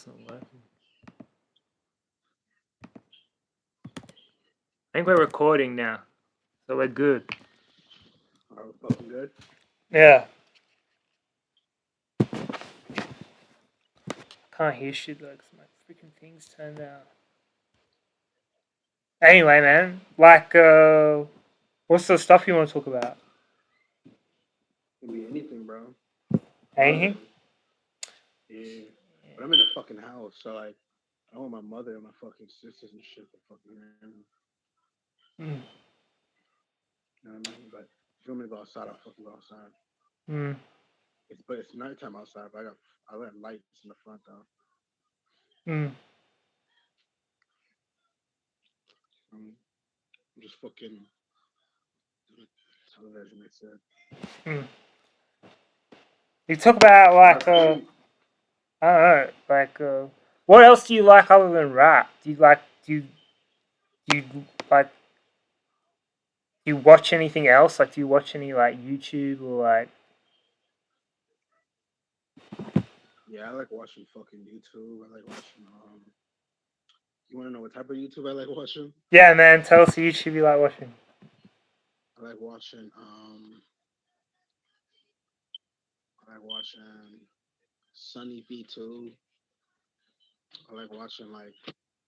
not working. I think we're recording now, so we're good. Are we fucking good? Yeah. Can't hear shit though, 'cause my freaking thing's turned out. Anyway, man, like, what's the stuff you want to talk about? Can be anything, bro. Anything? Yeah. But I'm in a fucking house, so like, I want my mother and my fucking sisters and shit to fucking hear me. Mm. You know what I mean? But if you want me to go outside, I'll fucking go outside. Mm. But it's nighttime outside. But I got lights in the front though. Mm. I'm just fucking television. They said. Mm. You talk about like, I don't know, like, what else do you like other than rap? Do you like like? Do you watch anything else? Like, do you watch any like YouTube or like? Yeah, I like watching fucking YouTube. I like watching. You want to know what type of YouTube I like watching? Yeah, man. Tell us the YouTube you like watching. I like watching. I like watching Sunny B2. I like watching like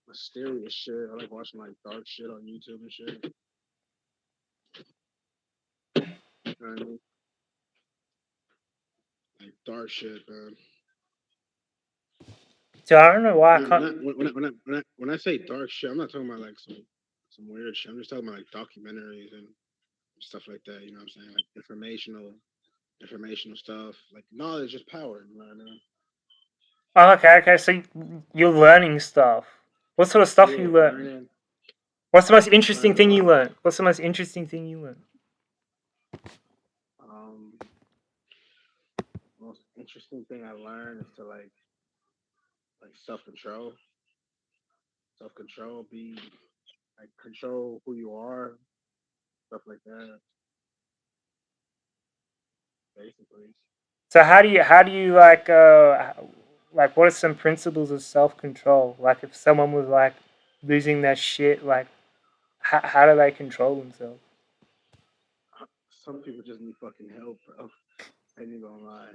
mysterious shit. I like watching like dark shit on YouTube and shit. You know what I mean? Like dark shit, man. So I don't know why I can't. When I say dark shit, I'm not talking about like some weird shit. I'm just talking about like documentaries and stuff like that. You know what I'm saying? Like informational stuff. Like knowledge is power. You know what I mean? Oh, okay. So you're learning stuff. What sort of stuff Yeah, you learn? What's the most interesting learning a thing you lot. learn? What's the most interesting thing you learn? Um, Most interesting thing I learned is to like self control, be like control who you are, stuff like that. Basically, So how do you like what are some principles of self control? Like if someone was like losing their shit, like how do they control themselves? some people just need fucking help, bro. I ain't gonna lie.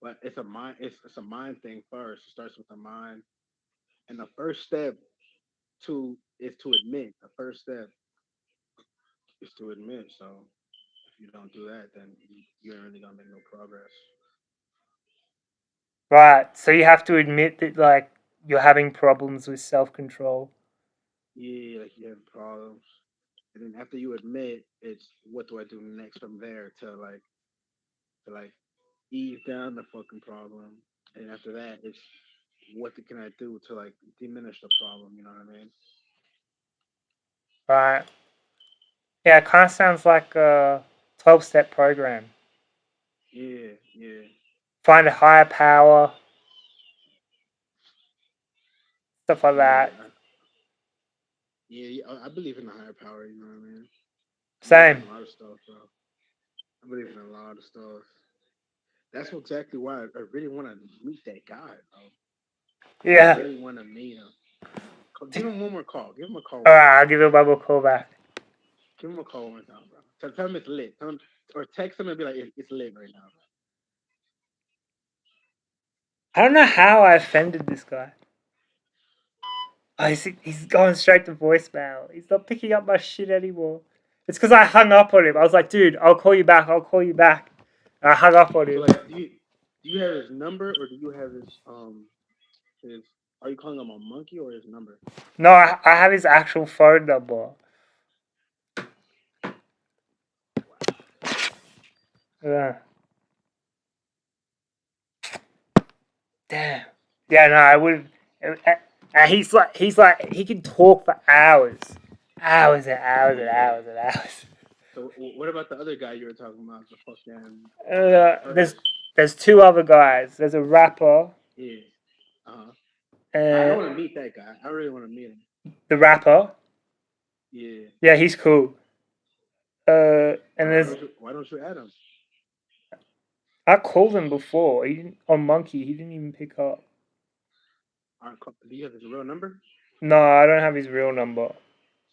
But it's a mind thing first. It starts with the mind. And the first step is to admit. The first step is to admit. So if you don't do that, then you ain't really gonna make no progress. Right. So you have to admit that like you're having problems with self control. Yeah, like you have problems. And then after you admit, it's what do I do next from there to ease down the fucking problem. And after that, it's can I do to like diminish the problem? You know what I mean? Right. Yeah, it kind of sounds like a 12-step program. Yeah, yeah, Find a higher power, stuff like yeah. that. Yeah, I believe in a higher power. You know what I mean? I believe in Same. a lot of stuff, bro. I believe in a lot of stuff. That's exactly why I really want to meet that guy, bro. I Yeah. really want to meet him. Give him one more call. Give him a call All one more right, I'll time. give you a bubble call back. Give him a call one more time, bro. Tell him it's lit. Tell him, or text him and be like, it's lit right now, bro. I don't know how I offended this guy. Oh, he's going straight to voicemail. He's not picking up my shit anymore. It's because I hung up on him. I was like, dude, I'll call you back. I'll call you back. And I hung up on So him. like, do you have his number or do you have his? Are you calling him a monkey or his number? No, I have his actual phone number. Yeah. Damn. Yeah, no, I would. And he can talk for hours, hours and hours and hours and hours. So what about the other guy you were talking about? The fucking There's first. two other guys. There's a rapper. Yeah. Uh huh. I Uh, want to meet that guy. I really want to meet him. the rapper. Yeah. Yeah, he's cool. And there's Why don't you add him? I called him before. He didn't on Monkey. He didn't even pick up. Do you have his real number? No, I don't have his real number.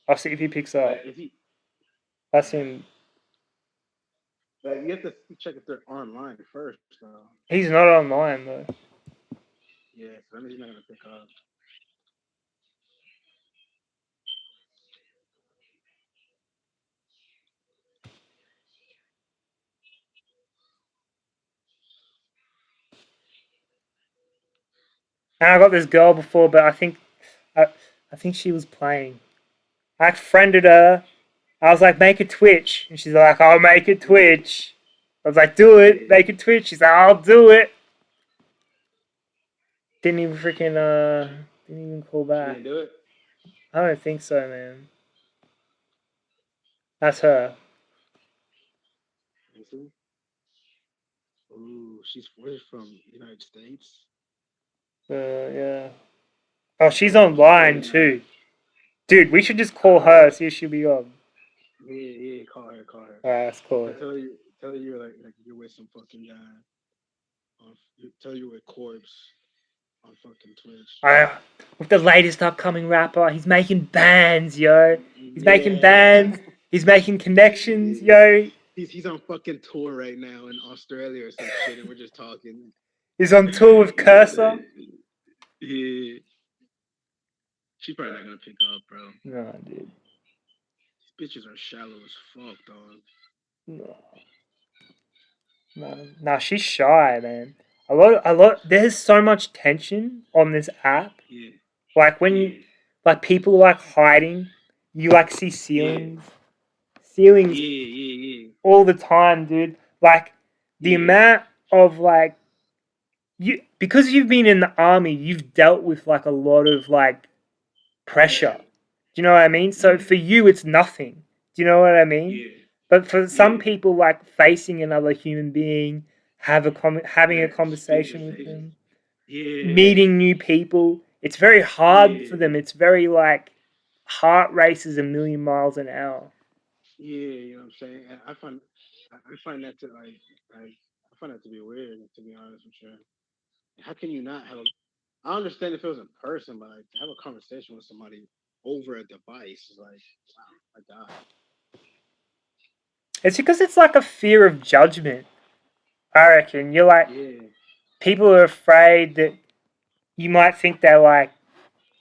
I'll see if he picks up. Is he? That's him. Like you have to check if they're online first, though. He's not online though. Yeah, so that means he's not gonna pick up. And I got this girl before, but I, I think she was playing. I friended her. I was like, make a Twitch, and she's like, I'll make a Twitch. I was like, do it, make a Twitch. She's like, I'll do it. Didn't even didn't even call She back. didn't do it. I don't think so, man. That's her. You see? Ooh, she's from United States. Yeah. Oh, she's She's online really too. nice. Dude, we should just call her, see if she'll be on. Yeah, call her, call her. Alright, that's cool. Tell her you're like you're with some fucking guy. Tell her you're with Corpse on fucking Twitch. With the latest upcoming rapper, he's making bands, yo. He's making Yeah. bands. He's making connections, yo. He's on fucking tour right now in Australia or some shit, and we're just talking. He's on tour with Cursor. Yeah. She's probably not gonna pick up, bro. No, dude. These bitches are shallow as fuck, dog. No. No, she's shy, man. A lot. There's so much tension on this app. Yeah. Like when you, like people like hiding, you like see ceilings Yeah. all the time, dude. Like the amount of like you because you've been in the army, you've dealt with like a lot of like pressure. Do you know what I mean? So for you, it's nothing. Do you know what I mean? Yeah. But for some people, like facing another human being, having a conversation with them, meeting new people, it's very hard for them. It's very like heart races a million miles an hour. Yeah, you know what I'm saying? And I find that to I find that to be weird, to be honest with you. How can you not have a I understand if it was in person, but like to have a conversation with somebody over a device is like, wow, my God. It's because it's like a fear of judgment. I reckon you're like Yeah. people are afraid that you might think they're like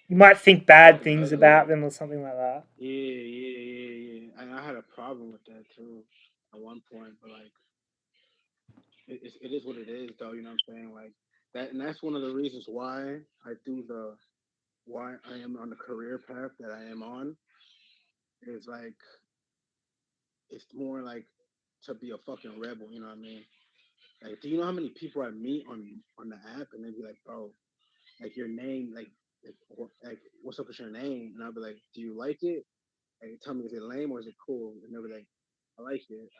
you might think bad Fucking things ugly. about them or something like that. Yeah. And I had a problem with that too at one point, but like it is what it is, though. You know what I'm saying? Like that, and that's one of the reasons why I do the why I am on the career path that I am on. Is like it's more like to be a fucking rebel. You know what I mean? Like, do you know how many people I meet on the app, and they'd be like, "Bro, like your name, like what's up with your name?" And I'll be like, "Do you like it? Like, tell me, is it lame or is it cool?" And they'll be like, I like it."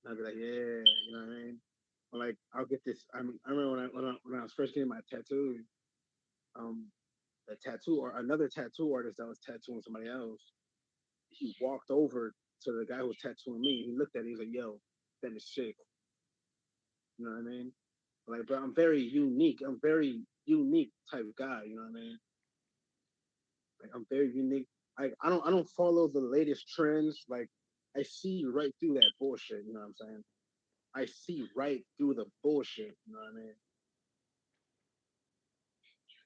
And I'll be like, "Yeah, you know what I mean." Or like, I'll get this. I remember when I was first getting my tattoo, um, a tattoo or another tattoo artist that was tattooing somebody else. He walked over to the guy who was tattooing me. He looked at it. He was like, "Yo, that is sick." You know what I mean? Like, but I'm very unique. I'm very unique type of guy. You know what I mean? Like, I'm very unique. I don't follow the latest trends. Like, I see right through that bullshit. You know what I'm saying? I see right through the bullshit. You know what I mean?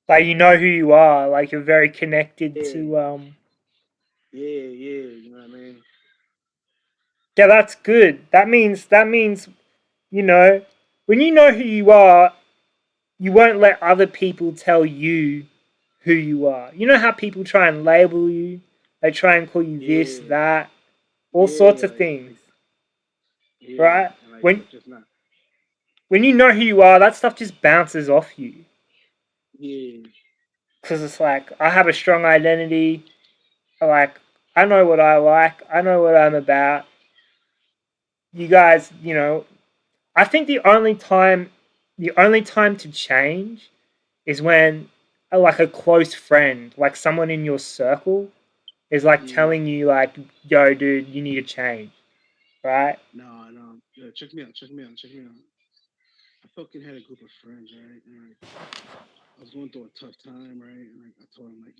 Like you know who you are. Like you're very connected Yeah, to yeah. You know what I mean? Yeah, that's good. That means you know when you know who you are, you won't let other people tell you who you are. You know how people try and label you? They try and call you this, Yeah, that, all sorts yeah. of things, Yeah, right? and like When it's just not. when you know who you are, that stuff just bounces off you. Yeah, Because it's like I have a strong identity. Like I know what I like. I know what I'm about. You guys, I think the only time to change is when like a close friend, like someone in your circle, is like yeah. telling you like, "Yo, dude, you need to change," right? No. Yeah, check me out. I fucking had a group of friends, right? And like, I was going through a tough time, right? And like I told him, like,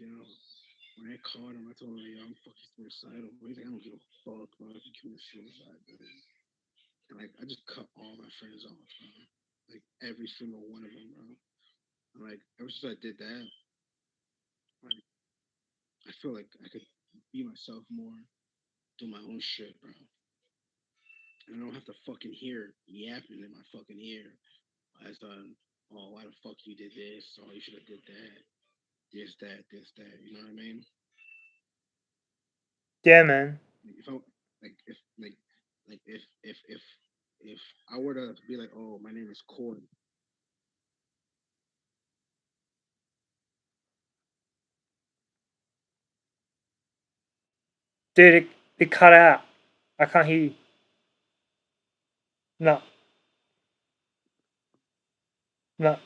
when I called him, I told him, like, yo, I'm fucking suicidal. He's like, I don't give a fuck, bro. If you commit suicide, bro. And like, I just cut all my friends off, bro. Like every single one of them, bro. And like, ever since I did that, like, I feel like I could be myself more, do my own shit, bro. And I don't have to fucking hear yapping in my fucking ear as oh, why the fuck you did this? Oh, you should have did that. This, that. You know what I mean? Yeah, man. Like if I like if like if I were to be like, oh, my name is Corey. Dude, it cut out. I can't hear you. No, no.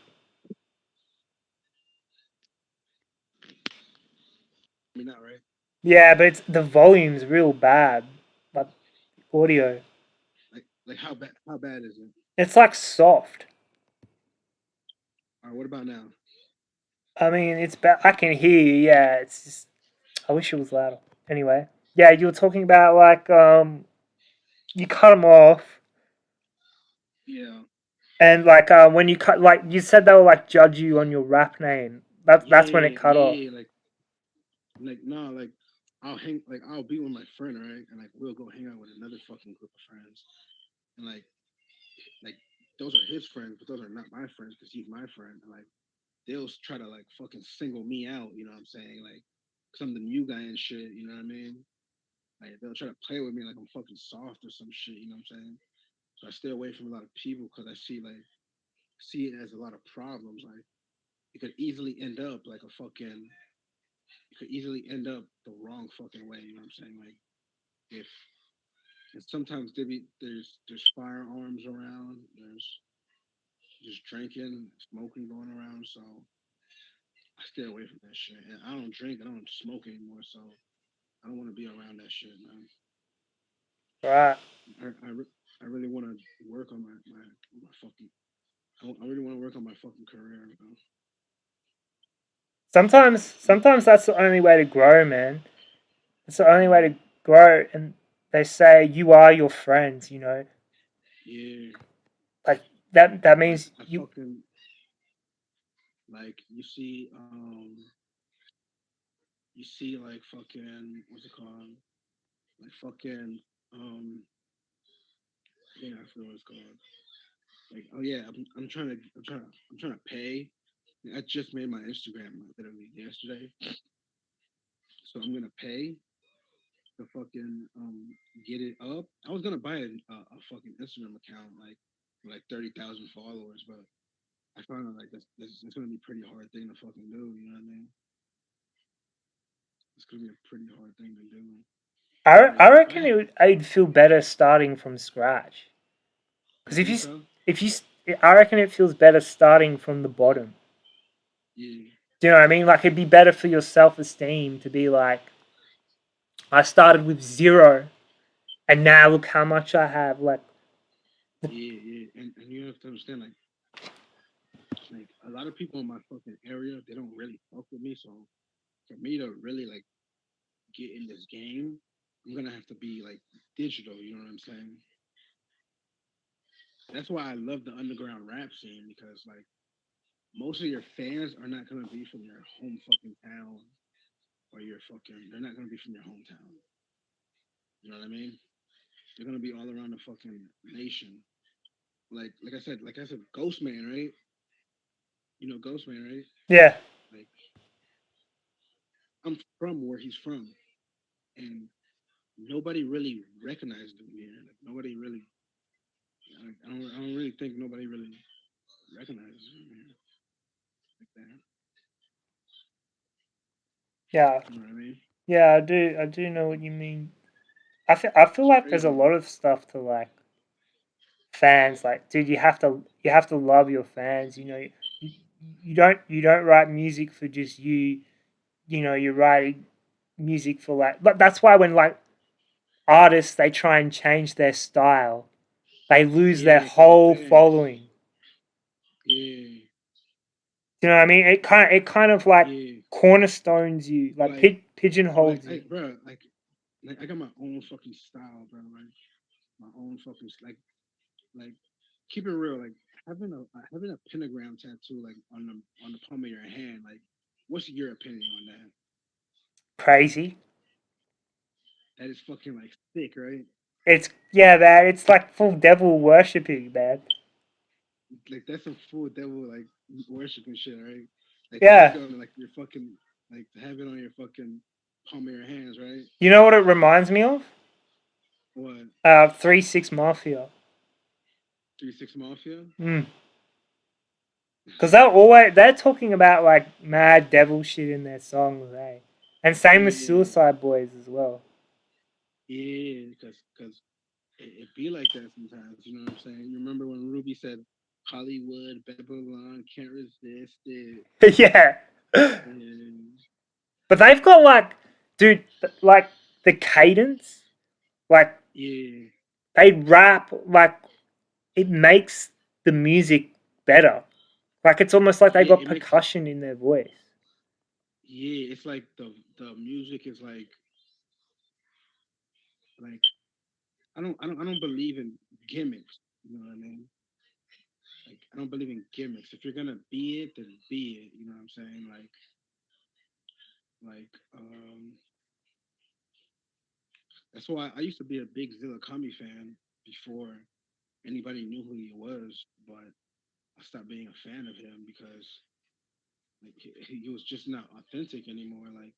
I mean, not right. Yeah, but it's the volume's real bad. Like audio. Like how bad is it? It's like soft. All right, what about now? I mean, it's bad. I can hear you. Yeah, it's just. I wish it was louder. Anyway, yeah, you were talking about like you cut them off, Yeah, and like when you cut, like you said they will like judge you on your rap name. That's when it cut off. like no, like I'll be with my friend, right, and like we'll go hang out with another fucking group of friends, and like those are his friends, but those are not my friends because he's my friend, and like they'll try to like fucking single me out, you know what I'm saying, like, cause I'm the new guy and shit, you know what I mean? Like they'll try to play with me like I'm fucking soft or some shit, you know what I'm saying? So I stay away from a lot of people because I see it as a lot of problems. Like it could easily end up like a fucking it could easily end up the wrong fucking way. You know what I'm saying? Like if and sometimes there's firearms around, there's drinking, smoking going around. So I stay away from that shit. And I don't drink, I don't smoke anymore. So I don't want to be around that shit, man. Right. I, I, I really want to work on my fucking. I really want to work on my fucking career, man. Sometimes that's the only way to grow, man. It's the only way Yeah, to grow. And they say you are your friends. You know, yeah. like that Like means I you. fucking like you see like fucking what's it called? Like fucking yeah, I forgot what it's called. Like oh yeah, I'm trying to pay. I just made my Instagram literally yesterday, so I'm gonna pay to fucking get it up. I was gonna buy a fucking Instagram account like 30,000 followers, but I found out like that's it's gonna be a pretty hard thing to fucking do. You know what I mean? It's gonna be a pretty hard thing to do. I Like I reckon have, I'd feel better starting from scratch. you Because think so? if you, I reckon it feels better starting from the bottom. Yeah, Do you know what I mean? Like it'd be better for your self esteem to be like, I started with zero, and now look how much I have. yeah. And you have to understand, like a lot of people in my fucking area, they don't really fuck with me. So for me to really like get in this game, I'm gonna have to be like digital. You know what I'm saying? That's why I love the underground rap scene because like most of your fans are not gonna be from your home fucking town or your fucking. They're not gonna be from your hometown. You know what I mean? They're gonna be all around the fucking nation. Like I said, Ghostman, right? You know Ghostman, right? yeah, Like I'm from where he's from, and nobody really recognized him here. Like nobody really, I don't really think nobody really recognizes him here like that. yeah, You know what I mean? yeah. I do know what you mean. I feel It's like there's a crazy, lot man. of stuff to like fans. Like, dude, you have to love your fans. You know, you, you don't write music for just you. You know, you're writing music for like. But that's why when like artists they try and change their style, they lose their Yeah, because the whole fans. following. Yeah, Do you know what I mean? It kind of like Yeah, cornerstones you, like like pigeonholes I, you. bro, like I got my own fucking style, bro. Like my own fucking like keep it real. Like having a pentagram tattoo like on the palm of your hand. Like, what's your opinion on that? Crazy. That is fucking like sick, right? It's yeah, man. It's like full devil worshipping, man. Like that's some full devil like worshiping shit, right? Like to have Yeah. it on like your fucking like to have it on your fucking palm of your hands, right? You know what it reminds me of? What 3 6 Mafia. 3 6 Mafia? Mm. Because they're talking about like mad devil shit in their songs, eh? And same with Yeah, Suicide Boys as well. yeah, because it be like that sometimes. You know what I'm saying? You remember when Ruby said Hollywood, Babylon, can't resist it. Yeah. And But they've got like, dude, like the cadence, like yeah, they rap, like it makes the music better. Like it's almost like they yeah, got it makes it. percussion in their voice. Yeah, it's like the music is like I don't believe in gimmicks. You know what I mean? Like I don't believe in gimmicks. If you're gonna be it, then be it. You know what I'm saying? Like that's why I used to be a big Zilla Kami fan before anybody knew who he was, but I stopped being a fan of him because like he was just not authentic anymore. Like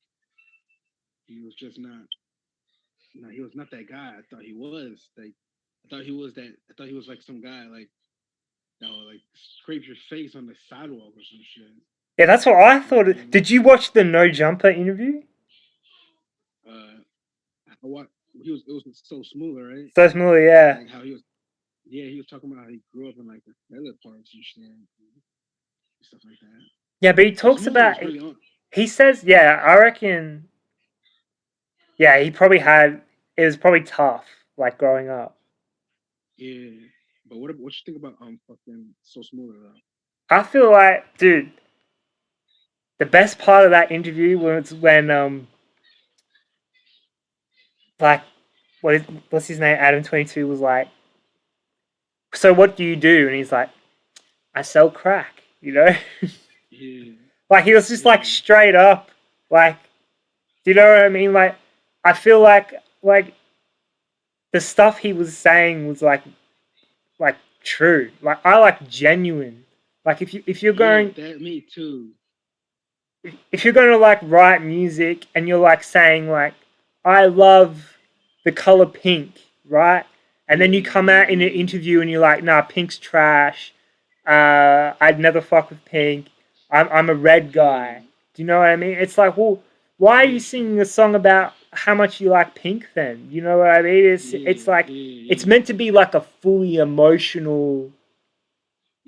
he was just not. No, he was not that guy. I thought he was. Like I thought he was that. I thought he was like some guy like that would like scrape your face on the sidewalk or some shit. Yeah, that's what I You know what thought. I mean? Did you watch the No Jumper interview? Uh, what he was. It was so smooth, right? So smooth, yeah. Like how he was. Yeah, he was talking about how he grew up in like the trailer parks and shit, and stuff like that. Yeah, but he So talks smooth about. was really on. He says, yeah, I reckon. Yeah, he probably had. It was probably tough, like growing up. Yeah, but what you think about fucking so smooth though? I feel like, dude, the best part of that interview was when like what's his name, Adam 22 was like, so what do you do? And he's like, I sell crack, you know. Yeah, Like he was just like yeah, straight up, like, do you know what I mean? Like I feel like the stuff he was saying was like true. Like I like genuine. Like if you're yeah. going That me too. if you're going to like write music and you're like saying like I love the color pink, right? And then you Yeah, come yeah, out in an yeah, interview and you're like, nah, pink's trash. I'd never fuck with pink. I'm a red guy. yeah, Do you know what I mean? It's like, well, why are you yeah, singing a song about how much you like pink then? You know what I mean? It's yeah, like it's yeah, meant to be like a fully emotional,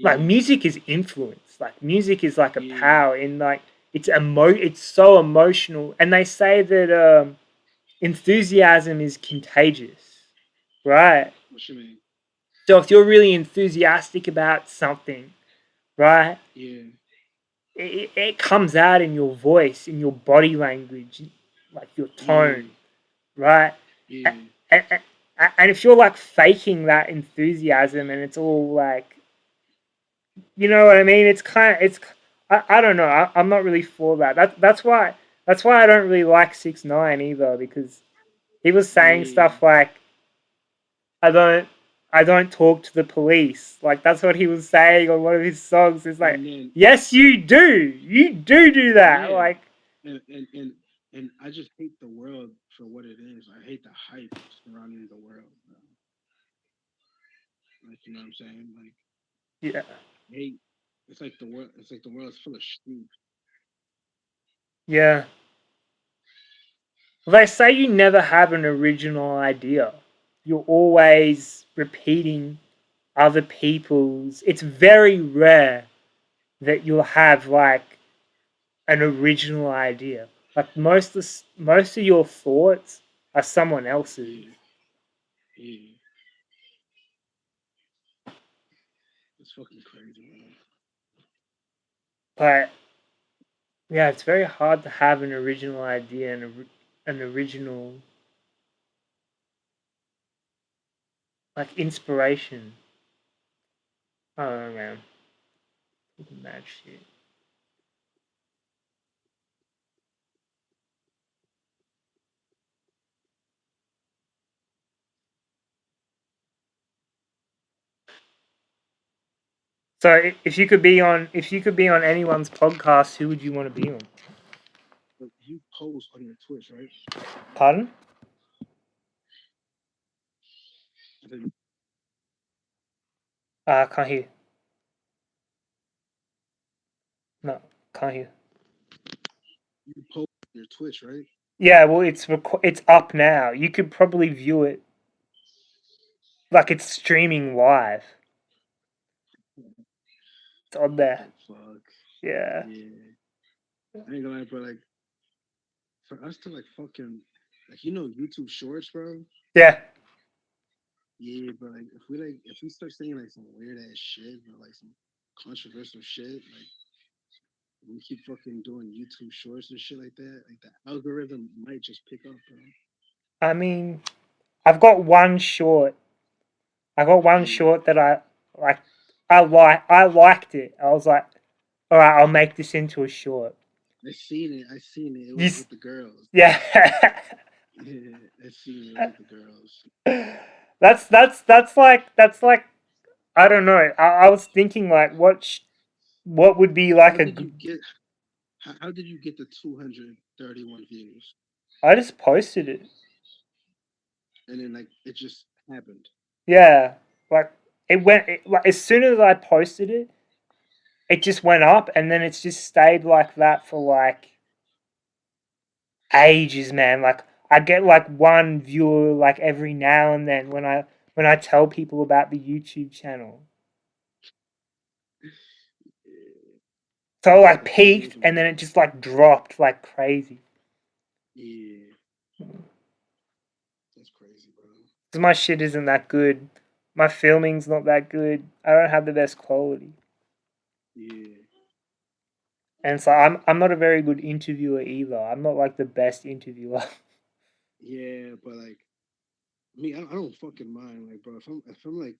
like yeah, music is influence. Like music is like a yeah. power in like it's so emotional. And they say that enthusiasm is contagious, right? What you mean? So if you're really enthusiastic about something, right, Yeah, it comes out in your voice, in your body language, like your tone, yeah, right? And, yeah, and, and if you're like faking that enthusiasm and it's all like, you know what I mean? It's kind of it's I don't know. I'm not really for that. That's why I don't really like 6 9 either because he was saying yeah. stuff like I don't I don't talk to the police. Like that's what he was saying on one of his songs. It's like, And then yes, you do. You do that. yeah, Like and I just hate the world for what it is. I hate the hype surrounding the world. Bro. Like you know what I'm saying? Like yeah, hate. It's like the world. It's like the world's full of sheep. yeah. Well, they say you never have an original idea. You're always repeating other people's. It's very rare that you'll have like an original idea. Like most of your thoughts are someone else's. Yeah, yeah. It's fucking crazy, man. But yeah, it's very hard to have an original idea and an original like inspiration. I don't know, man. Mad shit. So if you could be on anyone's podcast, who would you want to be on? But you post on your Twitch, right? Pardon? I said Can't hear. No, can't hear. you post on your Twitch, right? Yeah, well, it's up now. You could probably view it like it's streaming live. It's on What there. the fuck? Yeah. Yeah. I ain't gonna lie, bro. Like for us to like fucking like YouTube Shorts, bro. Yeah. Yeah, but like if we start saying like some weird ass shit, or like some controversial shit, like we keep fucking doing YouTube Shorts and shit like the algorithm might just pick up, bro. I mean, I've got one short. I got one Yeah, short that I like. I liked it. I was like, all right, I'll make this into a short. I seen it. I seen it. It You, was with the girls. yeah. Yeah, I seen it. It was with the girls. That's like I don't know. I was thinking like what would be like How a did you get? How did you get the 231 views? I just posted it. And then like it just happened. Yeah, like like as soon as I posted it, it just went up, and then it's just stayed like that for like ages, man. Like I get like one viewer like every now and then when I tell people about the YouTube channel. Yeah, So it's like like a peaked, thing. and then it just like dropped like crazy. Yeah, that's crazy, bro. Because my shit isn't that good. My filming's not that good. I don't have the best quality. Yeah, And so I'm not a very good interviewer either. I'm not like the best interviewer. yeah, but like me, I don't fucking mind, like, bro. If I'm like,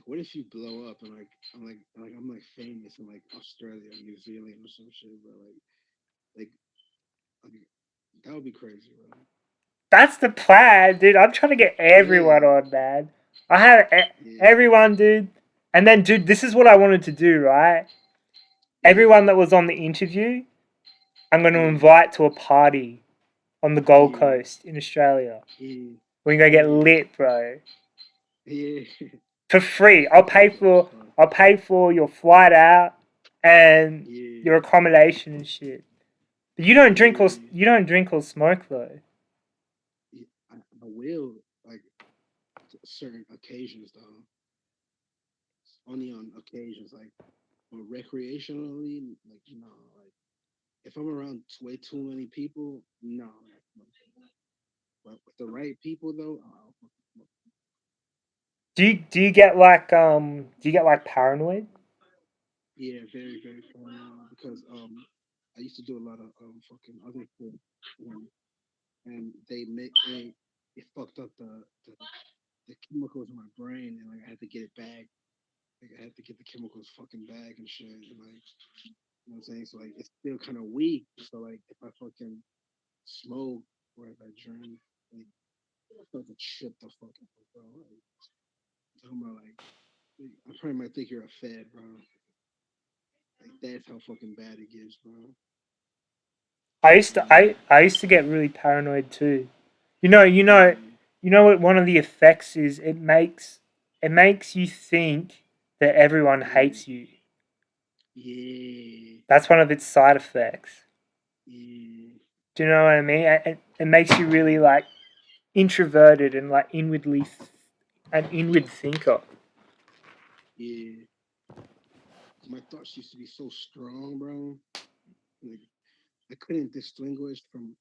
what if you blow up and I'm like famous in like Australia, or New Zealand, or some shit, bro? Like, like that would be crazy, bro. That's the plan, dude. I'm trying to get everyone Yeah, on, man. I have yeah, everyone, dude. And then, dude, this is what I wanted to do, right? yeah, Everyone that was on the interview, I'm going to yeah, invite to a party on the Gold yeah, Coast in Australia. yeah, We're going to get yeah, lit, bro. yeah. For free. That's dope as fuck. I'll pay for your flight out and your Yeah, accommodation and shit. But yeah, you don't drink or smoke though. yeah. I will like certain occasions though. Only on occasions, like or recreationally, like like if I'm around way too many people, no. But with the right people though, Do you get like paranoid? yeah, very very fun because I used to do a lot of fucking other shit, um, and it fucked up the chemicals in my brain, and like I had to get it back. Like I had to get the chemicals fucking back and shit, and like you know what I'm saying. So like it's still kind of weak. So like if I fucking smoke or if I drink, like I start to trip the fuck out, bro. Like, talking about like I probably might think you're a fed, bro. Like that's how fucking bad it gets, bro. Yeah, I used to get really paranoid too. yeah, You know what one of the effects is it makes you think that everyone yeah, hates you. yeah, That's one of its side effects. yeah, Do you know what I mean? It makes you really like introverted and like an inward thinker. yeah. My thoughts used to be so strong, bro. Like I couldn't distinguish from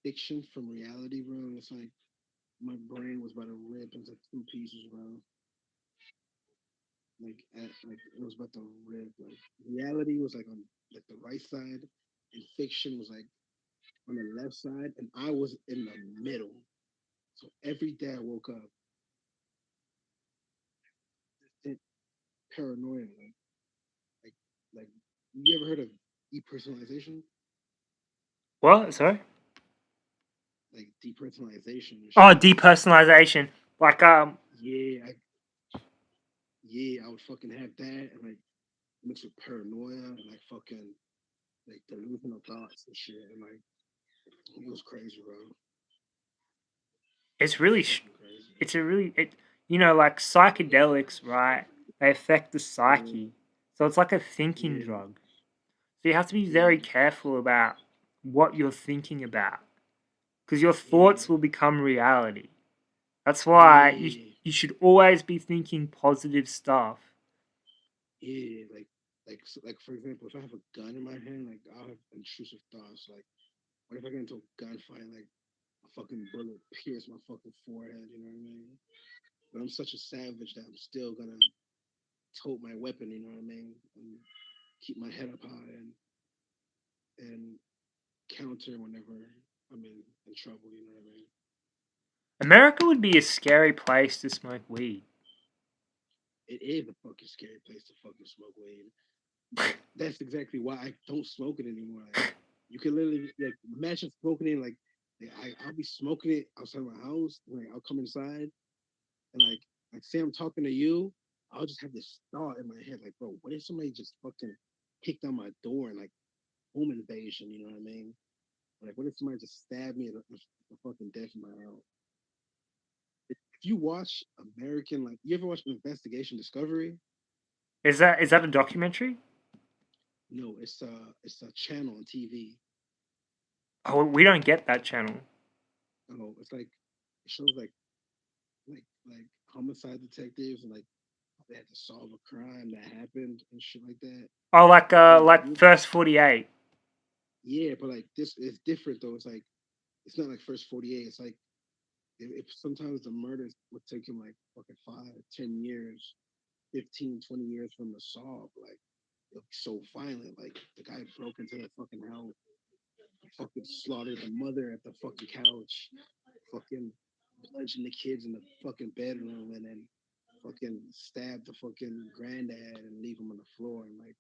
fiction from reality, bro. It's like my brain was about to rip into two pieces, bro. like it was about to rip. Like reality was like on like the right side, and fiction was like on the left side, and I was in the middle. So every day I woke up, distant paranoia, like like you ever heard of depersonalization? What? Sorry. Like depersonalization and Oh, shit. depersonalization. Like Yeah, I would fucking have that and like mixed with paranoia and like fucking like delusional thoughts and shit, and like it was crazy, bro. it's It was really, fucking crazy. it's a really, like psychedelics, right? They affect the Yeah, psyche, so it's like a thinking yeah, drug. So you have to be very yeah, careful about what you're thinking about, because your yeah, thoughts will become reality. That's why yeah, you should always be thinking positive stuff. yeah. Like for example, if I have a gun in my hand, like I'll have intrusive thoughts. Like, what if I get into a gunfight, like a fucking bullet pierce my fucking forehead? You know what I mean? But I'm such a savage that I'm still gonna tote my weapon. You know what I mean? And keep my head up high and counter whenever I'm in trouble. You know what I mean? America would be a scary place to smoke weed. It is a fucking scary place to fucking smoke weed, but that's exactly why I don't smoke it anymore. Like, you can literally like imagine smoking it I'll be smoking it outside my house. Like I'll come inside and like say I'm talking to you, I'll just have this thought in my head like, bro, what if somebody just fucking kicked on my door and like home invasion? You know what I mean? Like, what if somebody just stabbed me at a fucking death in my house? If you watch American, like, you ever watch Investigation Discovery? Is that a documentary? No, it's a channel on TV. Oh, we don't get that channel. Oh, it's like it shows like homicide detectives and like they had to solve a crime that happened and shit like that. Oh, But like like First 48. yeah, but like this is different though. It's like it's not like first 48. It's like if sometimes the murders would take him like fucking 5, 10 years, 15, 20 years from the solve. Like it was so violent. Like the guy broke into the fucking house, fucking slaughtered the mother at the fucking couch, fucking bludgeoned the kids in the fucking bedroom, and then fucking stab the fucking granddad and leave him on the floor. And like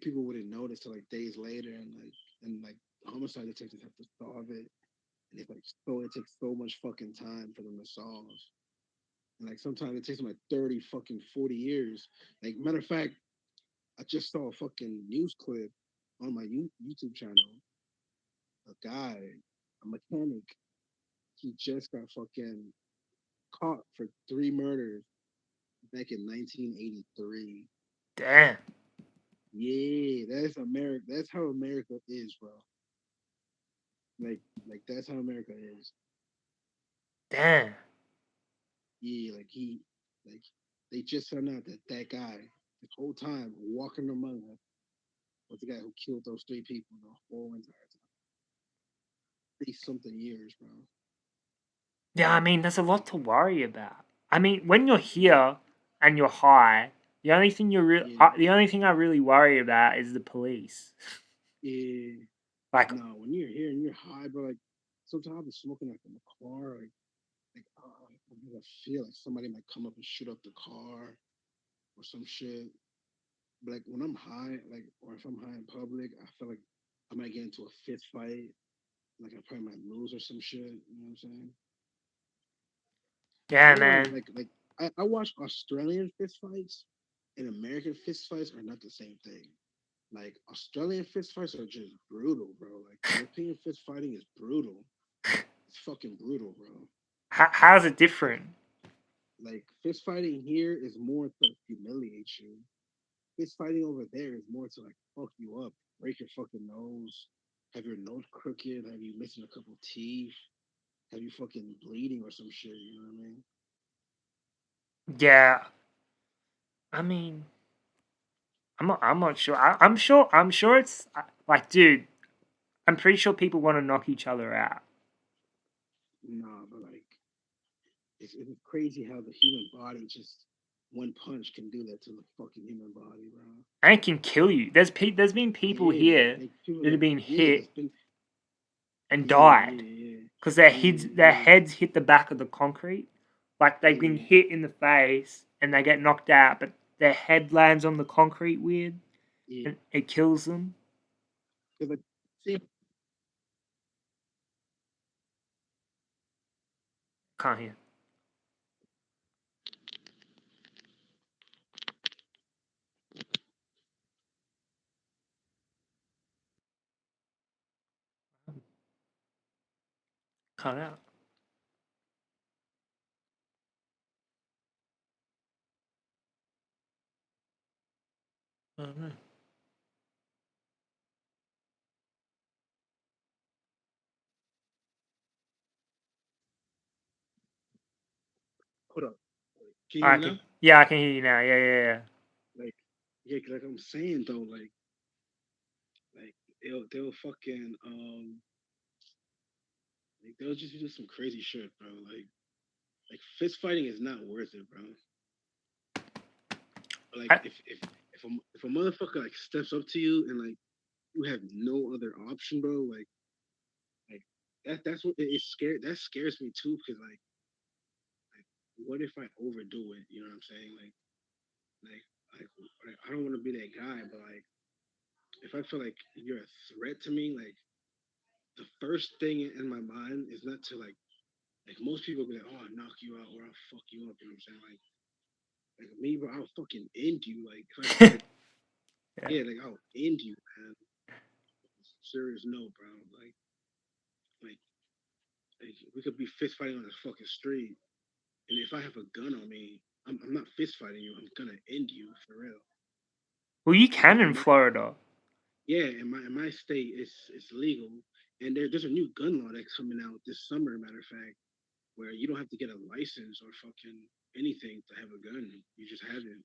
people wouldn't notice till like days later, and homicide detectives have to solve it, and it's like so it takes so much fucking time for them to solve. And like sometimes it takes them like 30 fucking 40 years. Like matter of fact, I just saw a fucking news clip on my YouTube channel. A guy, a mechanic, he just got fucking caught for 3 murders back in 1983. Damn. Yeah, that's America. That's how America is, bro. Like that's how America is. Damn. Yeah, like they just found out that that guy, the whole time walking among us, was the guy who killed those 3 people the whole entire time. 30 something years, bro. Yeah, I mean, there's a lot to worry about. I mean, when you're Yeah, here and you're high, yeah, the only thing I really worry about is the police. yeah. Like, No, when you're here and you're high, bro, like sometimes I'll be smoking like in the car, I have a feel like somebody might come up and shoot up the car or some shit. But like when I'm high, like or if I'm high in public, I feel like I might get into a fist fight. Like I probably might lose or some shit. You know what I'm saying? I yeah, don't want to man. I watch Australian fist fights and American fist fights are not the same thing. Like Australian fist fights are just brutal, bro. Like European fist fighting is brutal. It's fucking brutal, bro. How's it different? Like fist fighting here is more to humiliate you. Fist fighting over there is more to like fuck you up, break your fucking nose, have your nose crooked, have you missing a couple teeth, have you fucking bleeding or some shit. You know what I mean? Yeah, I mean, I'm not sure. I'm sure it's like, dude. I'm pretty sure people want to knock each other out. Nah, but like it's crazy how the human body just one punch can do that to the fucking human body, bro. And it can kill you. There's been people Yeah, here like people that have like been yeah, hit that's been and yeah, died yeah, because yeah, their yeah, heads hit the back of the concrete. Like they've been yeah, hit in the face and they get knocked out, but their head lands on the concrete weird yeah. and it kills them. 'Cause, like, see, Can't hear. Cut out. I don't know. hold up. Can you hear I me can. now? Yeah, I can hear you now. Yeah, yeah, yeah. Like, yeah, 'cause like I'm saying though, like they'll fucking like they'll just do some crazy shit, bro. Like fist fighting is not worth it, bro. But like I, if a motherfucker like steps up to you and like you have no other option, bro, like that's what it scared that scares me too, because like what if I overdo it? You know what I'm saying? Like like I don't want to be that guy, but like if I feel like you're a threat to me, like the first thing in my mind is not to like most people be like, oh, I'll knock you out or I'll fuck you up. You know what I'm saying? Like me, bro, I'll fucking end you. Like if I feel like yeah. yeah, like I'll end you, man. Serious no, bro. Like like we could be fist fighting on the fucking street, and if I have a gun on me, I'm not fist fighting you. I'm gonna end you for real. Well, you And can in my Florida. yeah, in my state, it's legal, and there's a new gun law that's coming out this summer. Matter of fact, where you don't have to get a license or fucking anything to have a gun. You just have it.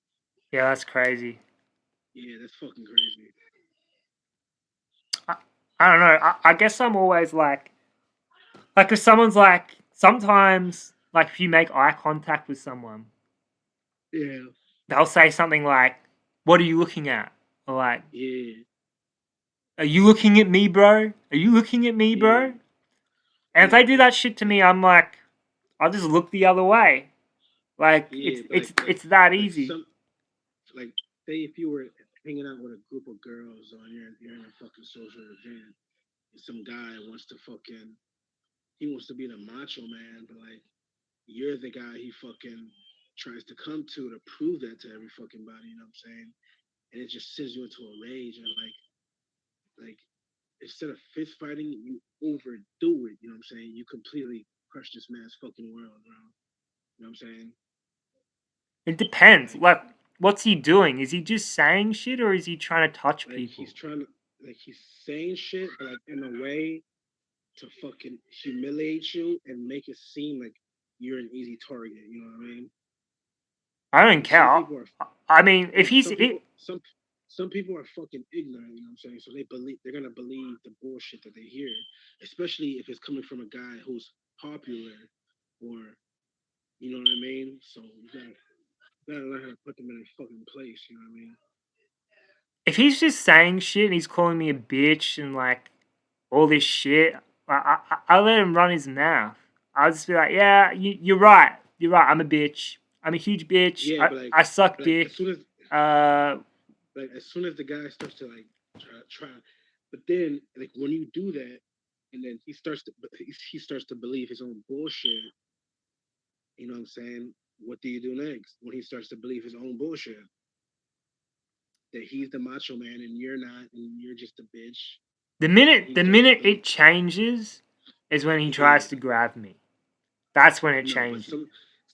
Yeah, that's crazy. Yeah, that's fucking crazy. I, I don't know. I guess I'm always like if someone's like, sometimes, like if you make eye contact with someone, Yeah, they'll say something like, "What are you looking at?" Or like, yeah, "Are you looking at me, bro? Are you looking at me, yeah, bro?" And if yeah. they do that shit to me, I'm like, I'll just look the other way. Like Yeah, but it's that like easy. some like say if you were hanging out with a group of girls or you're in a fucking social event and some guy wants to fucking he wants to be the macho man, but like you're the guy he fucking tries to come to prove that to every fucking body, you know what I'm saying? And it just sends you into a rage and like instead of fist fighting, you overdo it, you know what I'm saying? You completely crush this man's fucking world, bro. You know what I'm saying? It depends. Like Like, what's he doing? Is he just saying shit or is he trying to touch like people? he's trying to like he's saying shit but like in a way to fucking humiliate you and make it seem like you're an easy target, you know what I mean? I don't And some care. people are I mean, if yeah, he's it, some people are fucking ignorant, you know what I'm saying? So they're gonna believe the bullshit that they hear, especially if it's coming from a guy who's popular or you know what I mean? So you gotta learn how to put them in a fucking place, you know what I mean? if he's just saying shit and he's calling me a bitch and like all this shit, I let him run his mouth. I'll just be like, yeah, you're right. You're right. I'm a bitch. I'm a huge bitch. Yeah, I suck but like dick. Uh, as soon as the guy starts to like try, but then like when you do that, and then he starts to believe his own bullshit. You know what I'm saying? What do you do next when he starts to believe his own bullshit that he's the macho man and you're not, and you're just a bitch, and he the starts to minute believe, it changes is when he tries yeah, to grab me. That's when it no, but changes.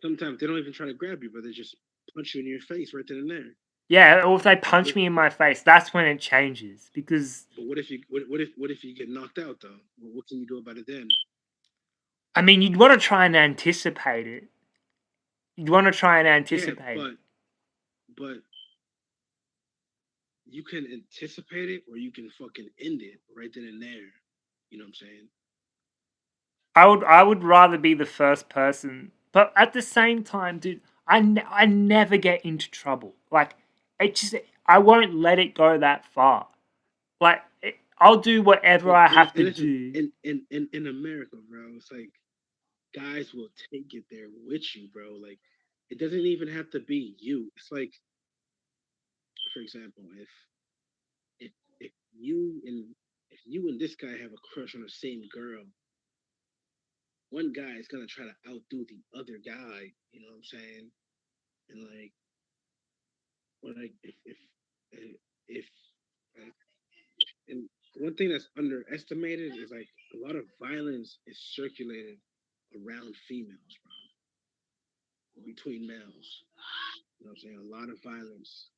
sometimes they don't even try to grab you, but they just punch you in your face right then and there. Yeah, or if they But punch me in my face, that's when it changes. Because what if you get knocked out though? What can you do about it then? I mean, you'd want to try and anticipate it. You'd want to try and Yeah, anticipate it. but you can anticipate it or you can fucking end it right then and there. You know what I'm saying? I would rather be the first person, but at the same time, dude, I never get into trouble. Like, I won't let it go that far. Like, I'll do whatever But I and, have to and listen, do. in America, bro, it's like guys will take it there with you, bro. Like it doesn't even have to be you. It's like, for example, if if you and if you and this guy have a crush on the same girl, one guy is gonna try to outdo the other guy. You know what I'm saying? And like, or like if like, and one thing that's underestimated is like a lot of violence is circulated around females, bro, between males. You know what I'm saying? A lot of violence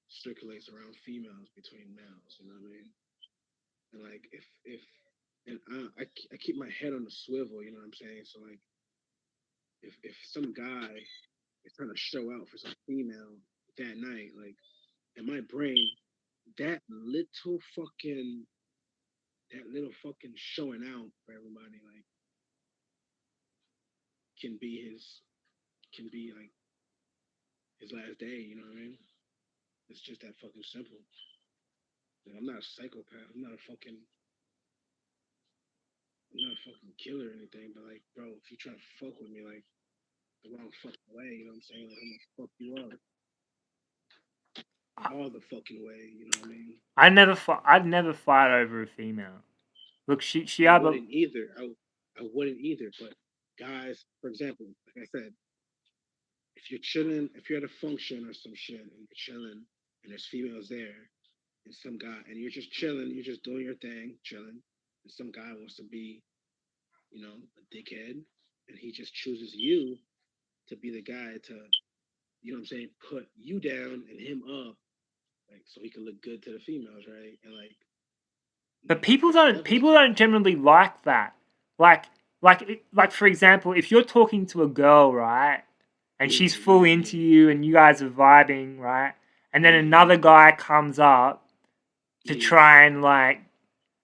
circulates around females between males. You know what I mean? And like if and I keep my head on the swivel. You know what I'm saying? So like if some guy is trying to show out for some female that night, like in my brain, that little fucking that little fucking showing out for everybody, like can be his can be like his last day. You know what I mean? It's just that fucking simple. Like, I'm not a psychopath. I'm not a fucking killer or anything. But like, bro, if you try to fuck with me like the wrong fucking way, you know what I'm saying? Like I'm gonna fuck you up all the fucking way. You know what I mean? I'd never fight over a female. Look, she I either. wouldn't either. I wouldn't either. But guys, for example, like I said, if you're chilling, if you're at a function or some shit and you're chilling and there's females there and some guy and you're just chilling, you're just doing your thing, chilling, and some guy wants to be, you know, a dickhead and he just chooses you to be the guy to, you know what I'm saying, put you down and him up, like so he can look good to the females, right? And But like there's levels people to it. don't generally like that. Like like for example, if you're talking to a girl, right, and Yeah, she's full yeah, into yeah, you and you guys are vibing, right, and then yeah, yeah, another guy comes up to yeah, yeah. try and like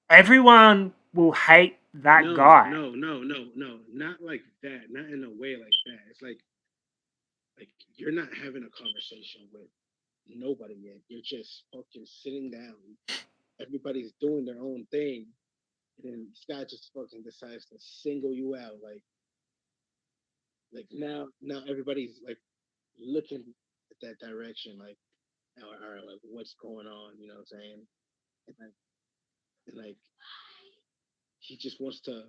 everyone will hate that No, guy. no, no, no, no, not like that. Not in a way like that. It's like you're not having a conversation with nobody yet. You're just fucking sitting down. Everybody's doing their own thing, and then this guy just fucking decides to single you out. Like now everybody's like looking at that direction, like, all right, like what's going on? You know what I'm saying? And like he just wants to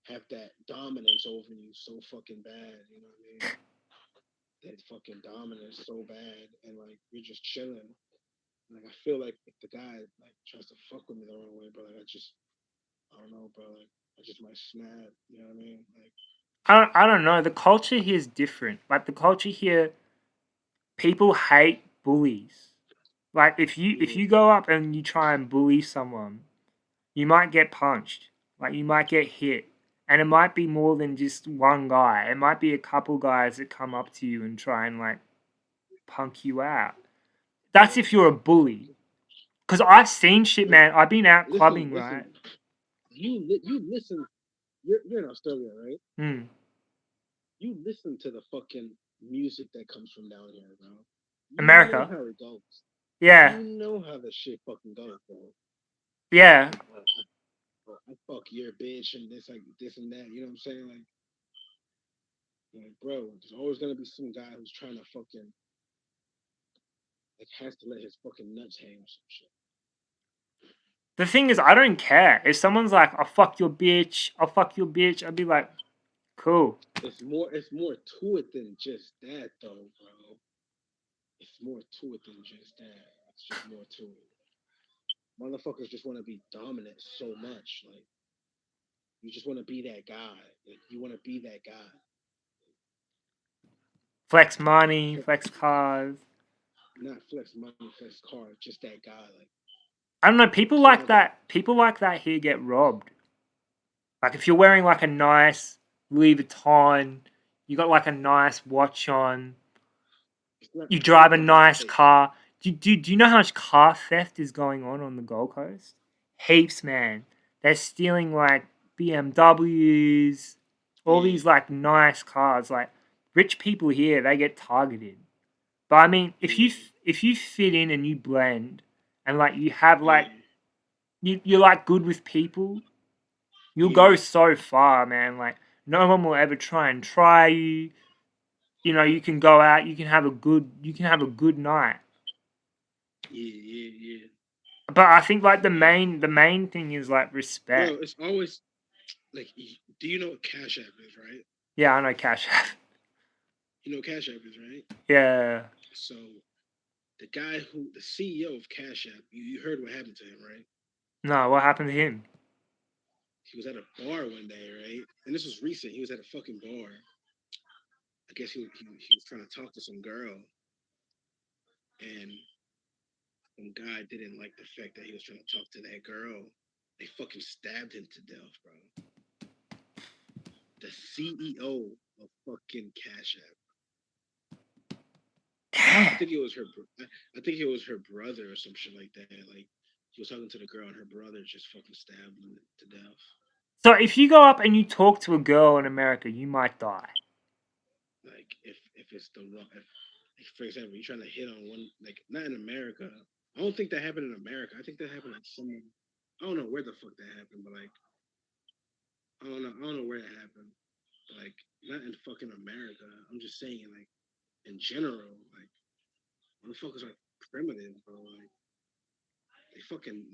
have that dominance over you so fucking bad. You know what I mean? That fucking dominance so bad, and like you're just chilling. Like I feel like if the guy like tries to fuck with me the wrong way, bro, like I don't know, bro. Like I just might snap. You know what I mean? Like I don't know. The culture here is different. Like the culture here, people hate bullies. Like if yeah, you go up and you try and bully someone, you might get punched. Like you might get hit. And it might be more than just one guy. It might be a couple guys that come up to you and try and like punk you out. That's yeah. if you're a bully. Because I've seen shit, But man. I've been out listen, clubbing, right? listen. You listen. You're in Australia, right? Hmm. You listen to the fucking music that comes from down here, bro. You know America. how it goes. Yeah. You know how the shit fucking goes, bro. Yeah. I fuck your bitch and this and that. You know what I'm saying? Like, bro, there's always gonna be some guy who's trying to fucking like has to let his fucking nuts hang or some shit. The thing is, I don't care. If someone's like, I'll fuck your bitch, I'll fuck your bitch, I'd be like, cool. It's more to it than just that though, bro. It's more to it than just that. It's just more to it. Motherfuckers just want to be dominant so much. Like you just want to be that guy. Like you want to be that guy. Flex money, flex cars. Not flex money, flex car. Just that guy. Like I don't know. People just want to like have that. that. People like that here get robbed. Like if you're wearing like a nice Louis Vuitton, you got like a nice watch on, you It's drive not a the bad nice taste. car. Do you know how much car theft is going on the Gold Coast? Heaps, man. They're stealing like BMWs, all Yeah, these like nice cars. Like rich people here, they get targeted. But I mean, Yeah, if you fit in and you blend, and like you have like yeah, you're like good with people, you'll go yeah, so far, man. Like no one will ever try you. You know, you can go out, you can have a good night. yeah, yeah, yeah. But I think like Yeah. the main thing is like Bro, respect. it's always like, do you know what Cash App is, right? Yeah, I know Cash App. You know what Cash App is, right? Yeah. So the CEO of Cash App, you heard what happened to him, right? No, what happened to him? He was at a bar one day, right? And this was recent. He was at a fucking bar. I guess he was trying to talk to some girl, and some guy didn't like the fact that he was trying to talk to that girl. They fucking stabbed him to death, bro. The CEO of fucking Cash App. I Damn. think it was her. I think it was her brother or some shit like that. Like she was talking to the girl, and her brother just fucking stabbed him to death. So if you go up and you talk to a girl in America, you might die. Like if it's the wrong, if, like, for example, you're trying to hit on one, like not in America. I don't think that happened in America. I think that happened in some. I don't know where the fuck that happened, but like I don't know. I don't know where that happened. But like not in fucking America. I'm just saying like in general, like motherfuckers are primitive, bro. Like they fucking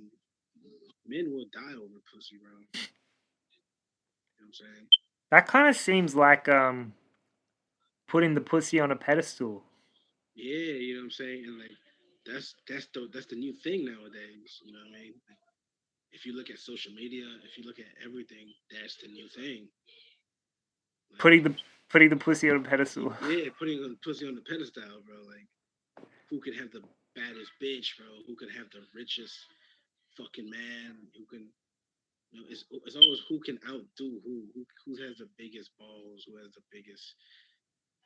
men will die over pussy, bro. You know what I'm saying? That kind of seems like putting the pussy on a pedestal. Yeah, you know what I'm saying? And like that's the new thing nowadays. You know what I mean? Like, if you look at social media, if you look at everything, that's the new thing. Like Putting the putting the pussy on a pedestal. yeah, putting the pussy on the pedestal, bro. Like who could have the baddest bitch, bro? Who could have the richest fucking man? Who can it's always who can outdo who has the biggest balls, who has the biggest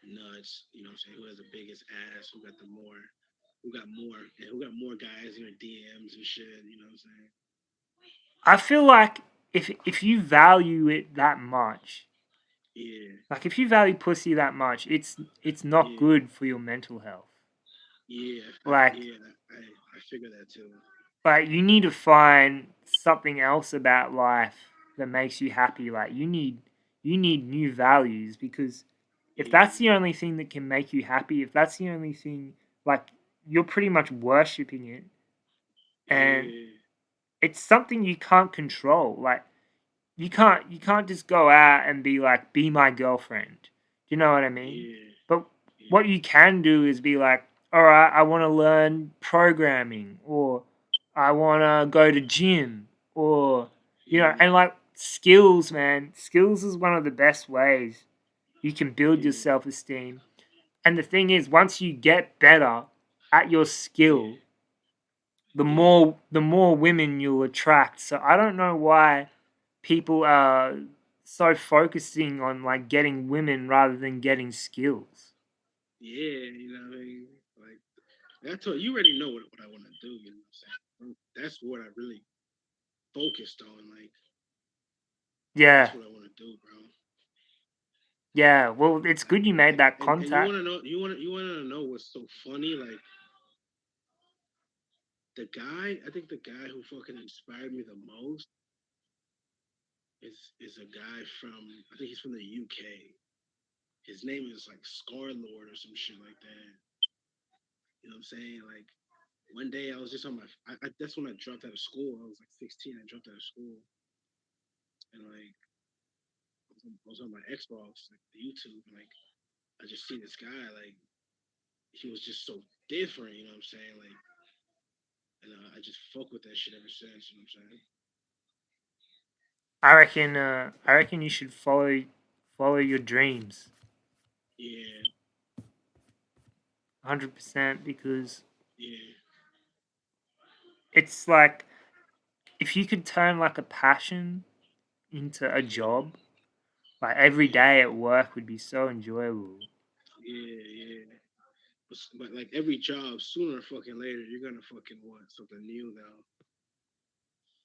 nuts, you know what I'm saying? Who has the biggest ass, who got more, and who got more guys in their DMs and shit, you know what I'm saying? I feel like if you value it that much, Yeah, like if you value pussy that much, it's not yeah, good for your mental health. yeah, Like yeah. I figure that too. like you need to find something else about life that makes you happy. Like you need new values because if that's Yeah, the only thing that can make you happy, if that's the only thing like you're pretty much worshipping it and yeah, it's something you can't control. Like you can't just go out and be like be my girlfriend. You know what I mean? yeah, But yeah, what you can do is be like, all right, I want to learn programming or I want to go to gym or you know, and yeah, like skills, man. Skills is one of the best ways you can build your yeah, self-esteem. And the thing is, once you get better at your yeah, skill, yeah, the more women you'll attract. So I don't know why people are so focusing on like getting women rather than getting skills. yeah. You know what I mean? Like I told you, already know what I want to do. You know what I'm saying? That's what I really focused on. Like Yeah, that's what I want to do, bro. yeah. Well, it's good you made that And you want contact. to know you want to know what's so funny? Like I think the guy who fucking inspired me the most is a guy from I think he's from the UK. His name is like Scar Lord or some shit like that. You know what I'm saying? Like one day I was just on that's when I dropped out of school. I was like 16. I dropped out of school and like I was on my Xbox, like the YouTube, and like I just see this guy like he was just so different. You know what I'm saying? Like and I just fuck with that shit ever since. You know what I'm saying? I reckon you should follow your dreams, Yeah, 100% because yeah, it's like if you could turn like a passion into a yeah, job, like every yeah, day at work would be so enjoyable. yeah, yeah. But like every job, sooner or fucking later, you're gonna fucking want something new now.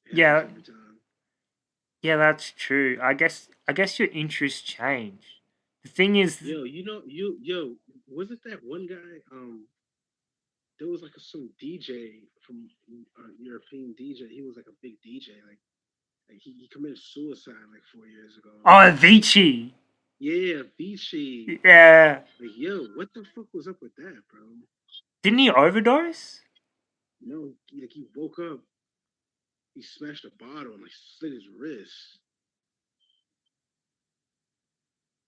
It happens Yeah, every time. yeah, that's true. I guess your interests change. The thing is, Yo, wasn't that one guy? There was like some DJ from European DJ. He was like a big DJ. Like he committed suicide like 4 years ago. oh, Avicii. Yeah, Vichy. Yeah. Like yo, what the fuck was up with that, bro? Didn't he overdose? No, like he woke up, he smashed a bottle and like slit his wrist.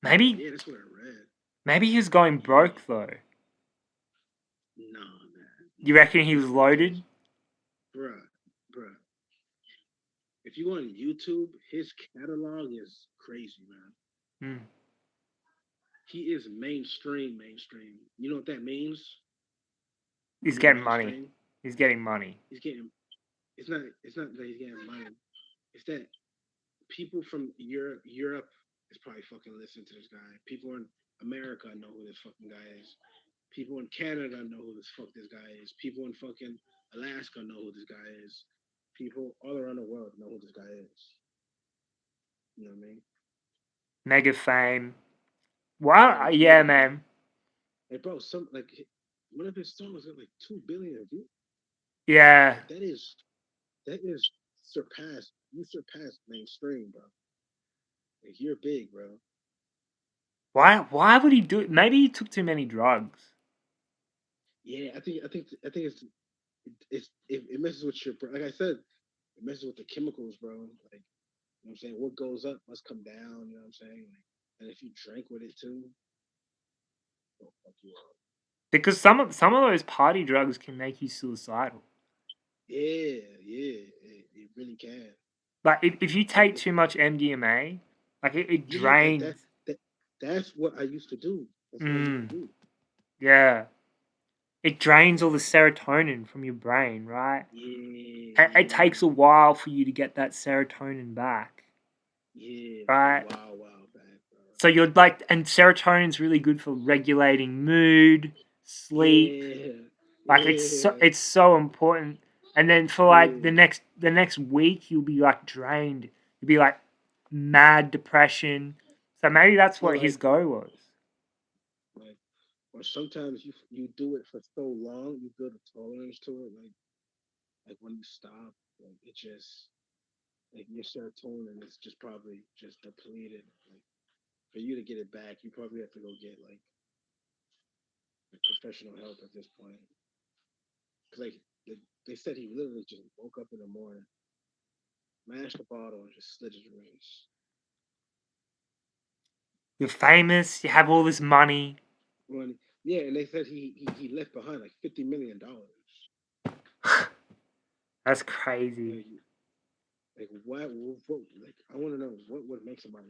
Maybe, Yeah, that's what I read. maybe he was going Yeah, broke though. nah, man, You nah, reckon he was because loaded? bruh, bruh. If you go on YouTube, his catalog is crazy, man. Hmm. He is mainstream, mainstream. You know what that means? He's You know getting money. mainstream? He's getting money. He's getting. It's not that he's getting money. It's that people from Europe is probably fucking listening to this guy. People in America know who this fucking guy is. People in Canada know who this fuck this guy is. People in fucking Alaska know who this guy is. People all around the world know who this guy is. You know what I mean? Mega fame. Wow. Like Yeah, mega fame. man. Like bro, some like one of his songs got like 2 billion views. Yeah. Like that is surpassed. You surpassed mainstream, bro. Like you're big, bro. Why would he do it? Maybe he took too many drugs. Yeah, I think it messes with your like I said, it messes with the chemicals, bro. Like you know what I'm saying? What goes up must come down, you know what I'm saying? Like, and if you drink with it too, it'll fuck you up. Because some of those party drugs can make you suicidal. Yeah, it really can. Like if you Like take too much MDMA, like it yeah, drains. that's what I used to do. That's what I used to Mm, do. yeah. It drains all the Like serotonin from your brain, right? It takes a yeah, while for you to get that serotonin back, yeah, like a right? wow back, bro. So you're like, and serotonin's really good for regulating mood, sleep. Yeah, Like yeah, it's so important. And then for like yeah. the next week, you'll be like drained. You'll be like mad depression. So maybe that's Or what his goal was. like or sometimes you do it for so long, you build a tolerance to it. Like when you stop, like it just like your serotonin is just probably just depleted. Like for you to get it back, you probably have to go get like professional help at this point. Cause they said he literally just woke up in the morning, mashed the bottle, and just slit his wrist. You're famous. You have all this money. When yeah, and they said he left behind like $50 million. That's crazy. Like what like I want to know what would make somebody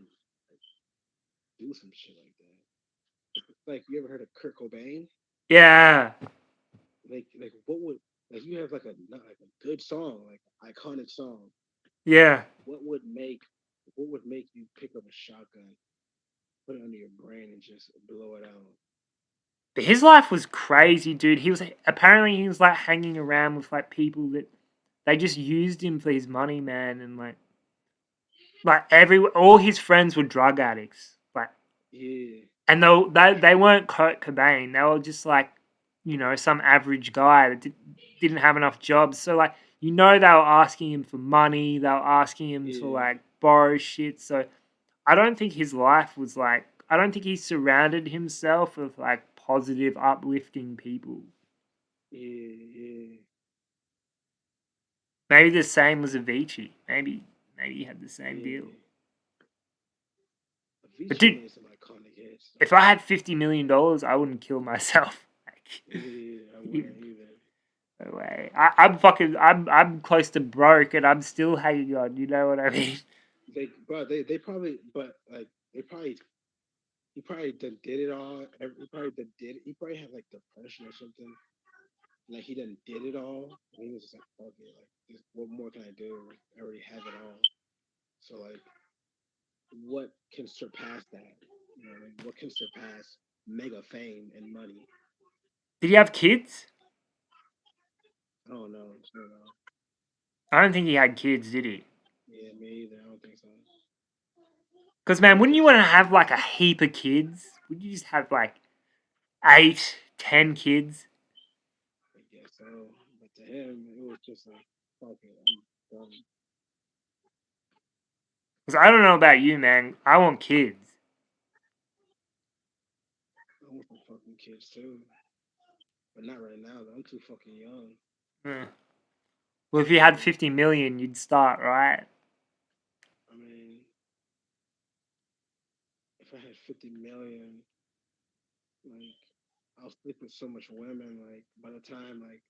like, do some shit like that. Like you ever heard of Kurt Cobain? Yeah, Like what would like you have like a not like a good song, like iconic song. yeah. What would make what would make you pick up a shotgun, put it under your brain, and just blow it out? But his life was crazy, dude. He was like hanging around with like people that they just used him for his money, man, and like every all his friends were drug addicts. Like, Yeah, and they weren't Kurt Cobain. They were just like, some average guy that didn't have enough jobs. So like, they were asking him for money. They were asking him to yeah, like borrow shit. So I don't think his life was like. I don't think he surrounded himself with like positive, uplifting people. yeah. Maybe the same was Avicii. Maybe he had the same deal. Yeah. But Avicii dude, made some iconic hits if though. I had $50 million, I wouldn't kill myself. Yeah, I Like, wouldn't either. no way. I'm close to broke and I'm still hanging on. You know what I mean? They probably but like they probably he probably did it all. He probably did. He probably had like depression or something. Like he done did it all. And he was just like, fuck it. Like, what more can I do? I already have it all. So like, what can surpass that? You know, what I mean? What can surpass mega fame and money? Did he have kids? I don't know. I don't know. I don't think he had kids, did he? Yeah, me either. I don't think so. Because man, wouldn't you Because want to have like a heap of kids? Would you just have like 8, 10 kids? I guess so. But to him, it was just like, fuck it, I'm done. Because I don't know about you, man. I want kids. I want some fucking kids too. But not right now, though. I'm too fucking young. Mm. Well, if you had Yeah. 50 million, you'd start, right? I mean, if I had 50 million, like, I'll sleep with so much women. Like, by the time, like,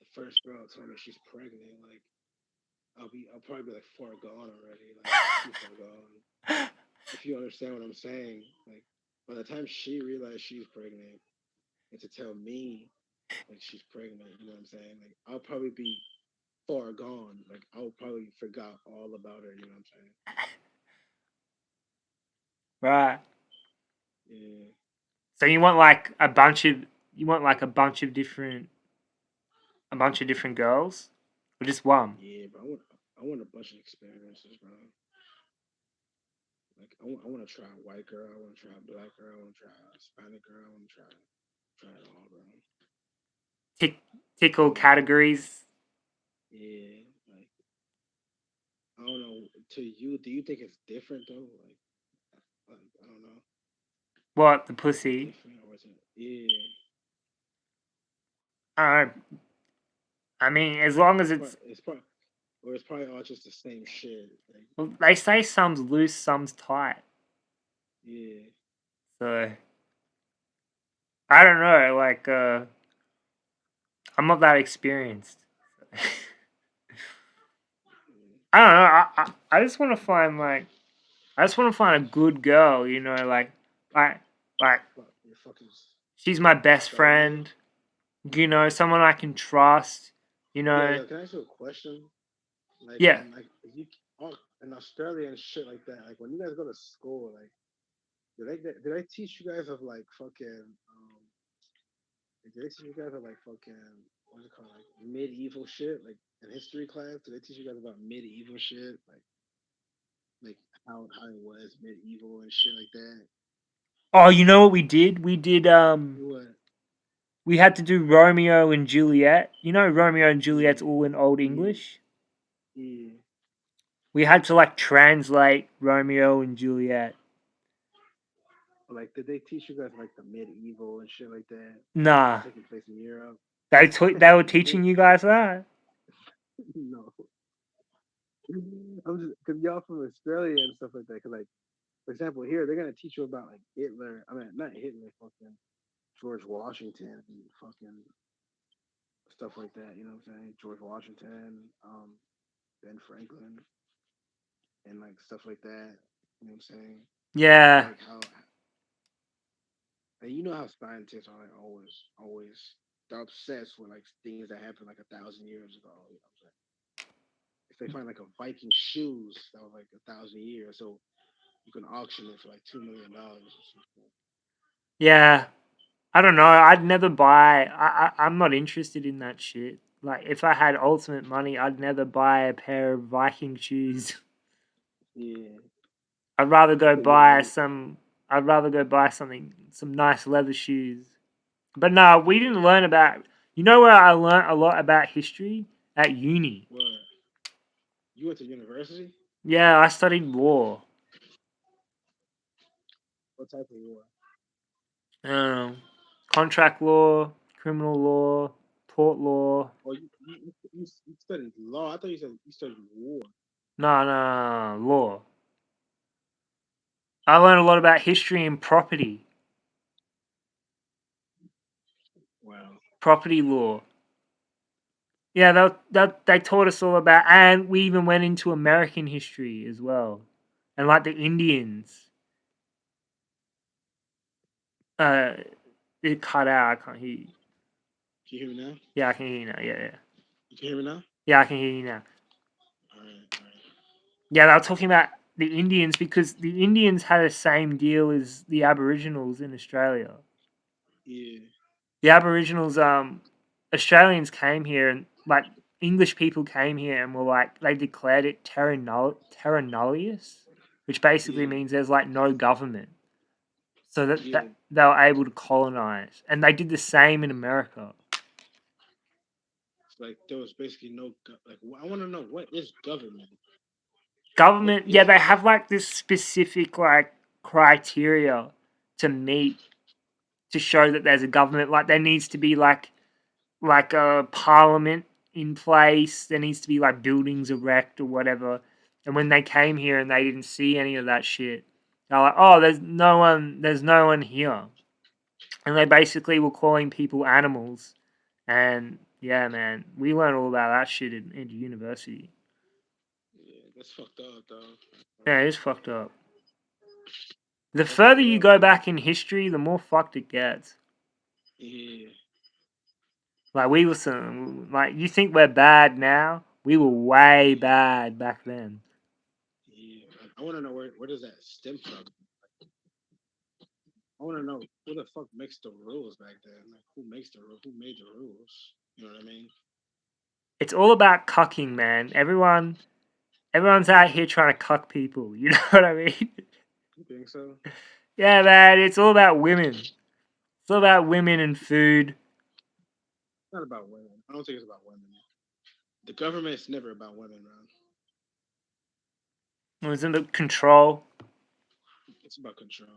the first girl told me she's pregnant, like, I'll probably be like far gone already, like, too far gone. If you understand what I'm saying, like, by the time she realized she's pregnant, and to tell me, like, she's pregnant, you know what I'm saying? Like, I'll probably be far gone. Like, I'll probably forgot all about her, you know what I'm saying? Right. Yeah. So you want like a bunch of a bunch of different girls, or just one? Yeah, but I want a bunch of experiences, bro. Like I want to try a white girl, I want to try a black girl, I want to try a Hispanic girl, I want to try it all, bro. Tick tick all Yeah, categories. yeah. Like I don't know. To you, do you think it's different though? Like I don't know. What the Is it pussy? different or is it? Yeah, I don't know. I mean, as long as it's probably all just the same shit. Like well, they say some's loose, some's tight. yeah, So I don't know. Like, I'm not that experienced. yeah. I don't know. I just want to find like I just want to find a good girl. You know, like like Fuck, you're fucking she's my best Australian. friend. You know, someone I can trust. You Yo, know, yo, can I ask you a question? Like yeah. in like you all in Australia and shit like that. Like when you guys go to school, like do they teach you guys of like fucking do they teach you guys of like fucking what's it called like medieval shit like in history class? Do they teach you guys about medieval shit like how it was medieval and shit like that? Oh, you know what we did? What? We had to do Romeo and Juliet. You know Romeo and Juliet's Yeah, all in Old yeah, English. yeah. We had to like translate Romeo and Juliet. Like did they teach you guys like the medieval and shit like that? That was Nah. taking place in Europe. They were Did they? teaching you guys that? No. I'm just because y'all from Australia and stuff like that. Cause like, for example, here they're gonna teach you about like Hitler. I mean, not Hitler, fucking George Washington, and fucking stuff like that. You know what I'm saying? George Washington, Ben Franklin, and like stuff like that. You know what I'm saying? Yeah. Like how, and you know how scientists are like always they're obsessed with like things that happened like 1,000 years ago. You know what I'm saying? If they find like a Viking shoes that was like 1,000 years, so you can auction it for like $2 million or something. Yeah. I don't know. I'd never buy. I'm not interested in that shit. Like, if I had ultimate money, I'd never buy a pair of Viking shoes. Yeah. I'd rather go Yeah, buy me. some. I'd rather go buy some nice leather shoes. But no, we didn't Yeah. learn about. You know where I learned a lot about history at uni. What? You went to university? Yeah, I studied law. What type of war? Um, Contract law, criminal law, tort law. Oh, you studied law. I thought you said you studied war. No, no, no, law. I learned a lot about history and property. Wow. Property law. Yeah, they taught us all about, and we even went into American history as well, and like the Indians. Uh, it cut out. I can't hear you. Can you hear me now? Yeah, I can hear you now. Yeah, yeah, You can hear me now? yeah. I can hear you now. All right, all right. Yeah, they were talking about the Indians because the Indians had the same deal as the Aboriginals in Australia. Yeah. The Aboriginals, Australians came here and like English people came here and were like they declared it terra nullius. which basically Yeah. means there's like no government. So Yeah. that they were able to colonize. And they did the same in America. It's like there was basically no like. I want to know what is government. What Government, yeah, is they have like this specific like criteria to meet to show that there's a government. Like there needs to be like a parliament in place. There needs to be like buildings erect or whatever. And when they came here and they didn't see any of that shit, they're like, "Oh, there's no one here." And they basically were calling people animals. And yeah, man, we learned all about that shit in university. Yeah, that's fucked up, though. Yeah, it's fucked up. The That's further you rough. go back in history, the more fucked it gets. Yeah. Like we were some, like you think we're bad now? We were way bad back then. Yeah. I want to know where does that stem from? I want to know who the fuck makes the rules back then. Like who makes the rule? Who made the rules? You know what I mean? It's all about cucking, man. Everyone's out here trying to cuck people. You know what I mean? You think so? Yeah, man. It's all about women. It's all about women and food. It's not about women. I don't think it's about women. The government's never about women, man. It was about control. It's about control,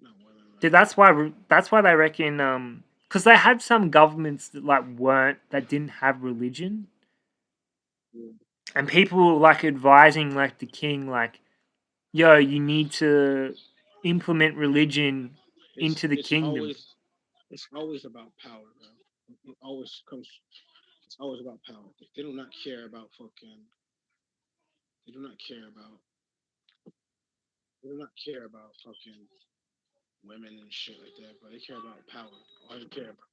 not women, Dude, man. that's why they reckon because they had some governments that that didn't have religion, Yeah. and people were like advising like the king like, yo, you need to implement religion It's into the it's kingdom. always it's always about power, bro. It always comes. It's always about power. They do not care about fucking. They do not care about. They do not care about fucking women and shit like that. But they care about power. All they care about.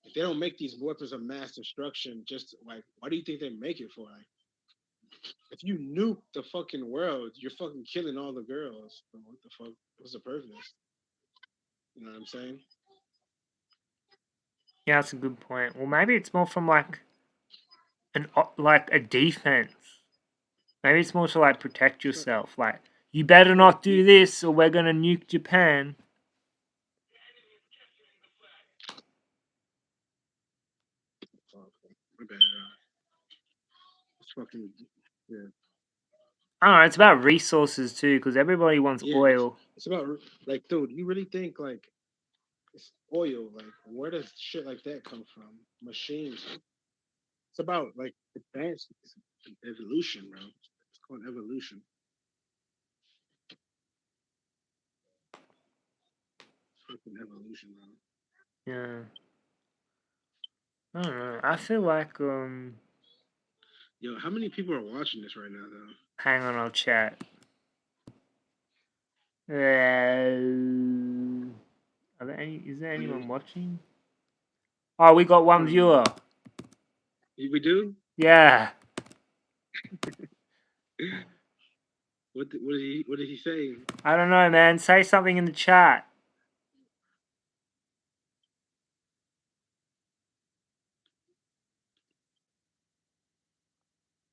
If they don't make these weapons of mass destruction, just like, why do you think they make it for? Like, if you nuke the fucking world, you're fucking killing all the girls. But what the fuck? What's the purpose? You know what I'm saying? Yeah, that's a good point. Well, maybe it's more from like a defense. Maybe it's more to like protect It's not, yourself. Like you better it's not a not do deep. this, or we're gonna nuke Japan. Oh, my bad. It's fucking yeah. I don't know. It's about resources too, because everybody wants Yeah, oil. it's about like, dude. You really think like it's oil? Like, where does shit like that come from? Machines. It's about like advanced evolution, bro. It's called evolution. It's fucking evolution, bro. Yeah, I don't know. I feel like Yo, how many people are watching this right now, though? hang on, I'll chat. Are there any? Is there Are you? anyone watching? Oh, we got I one don't know. viewer. We do. Yeah, What did he say? I don't know, man. Say something in the chat.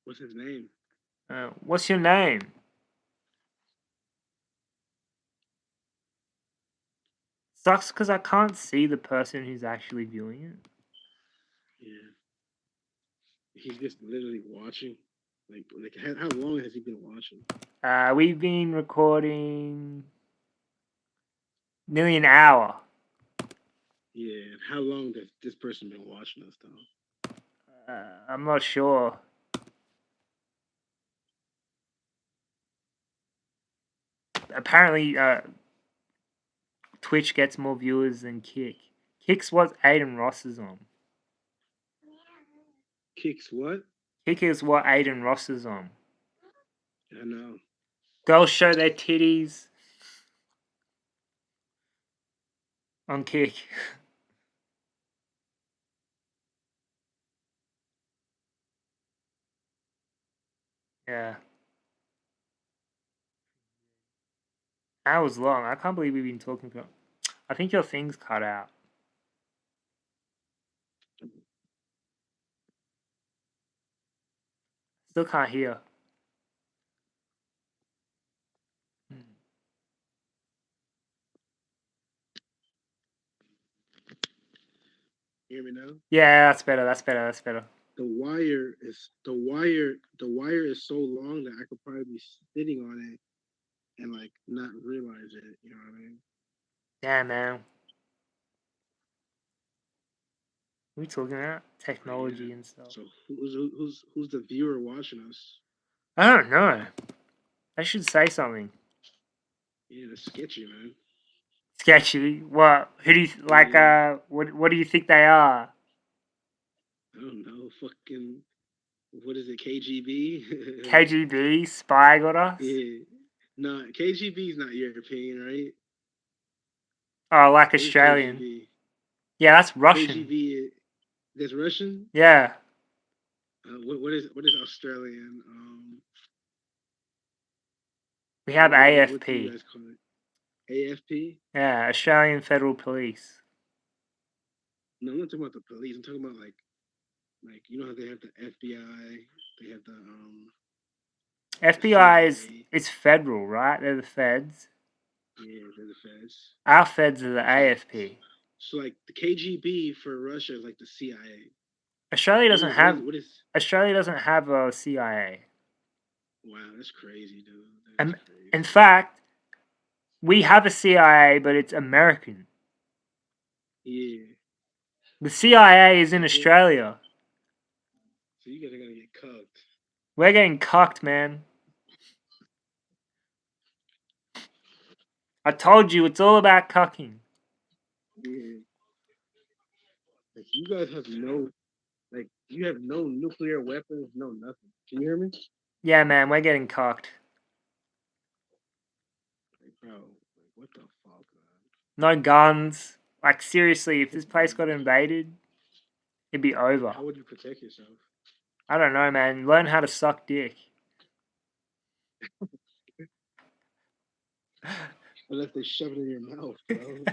What's his name? What's your name? Sucks because I can't see the person who's actually viewing it. Yeah, he's just literally watching. Like how long has he been watching? We've been recording nearly an hour. Yeah, and how long has this person been watching us though? I'm not sure. Apparently, Twitch gets more viewers than Kick. Kick's what Aiden Ross is on. Kicks what? Kick is what Aiden Ross is on. I know. Girls show their titties on Kick. Yeah. Hours long. I can't believe we've been talking for. I think your thing's cut out. Still can't hear. You hear me now? Yeah, that's better. That's better. That's better. The wire is so long that I could probably be sitting on it and like not realize it. You know what I mean? Damn, man. What are we talking about? But yeah. Technology and stuff. So who's the viewer watching us? I don't know. I should say something. Yeah, that's sketchy, man. Sketchy. What? Who do you like? Yeah, What do you think they are? I don't know. Fucking what is it? KGB? KGB spy got us. Yeah. No, KGB is not European, right? Oh, like What is Australian. KGB? Yeah, that's Russian. KGB. That's Russian. Yeah, What is Australian? we have What do you AFP. guys call it? AFP? Yeah, Australian Federal Police. No, I'm not talking about the police. I'm talking about like you know how they have the FBI, they have the FBI CIA. is federal, right? They're the feds. Yeah, they're the feds. Our feds are the So AFP. so like the KGB for Russia is like the CIA. Australia What doesn't is what is have what is? Australia doesn't have a CIA. Wow, that's crazy, dude. That is And in crazy. fact, we have a CIA, but it's American. Yeah. The CIA is in So what? Australia. So you guys are gonna get cooked. We're getting cucked, man. I told you, it's all about cucking. Yeah. Like you guys have no you have no nuclear weapons, no nothing. Can you hear me? Yeah, man, we're getting cucked. Like, bro, like what the fuck, man? No guns. Like, seriously, if No this place got guns. invaded, it'd be Like, over. how would you protect yourself? I don't know, man. Learn how to suck dick. Unless they shove it in your mouth, bro.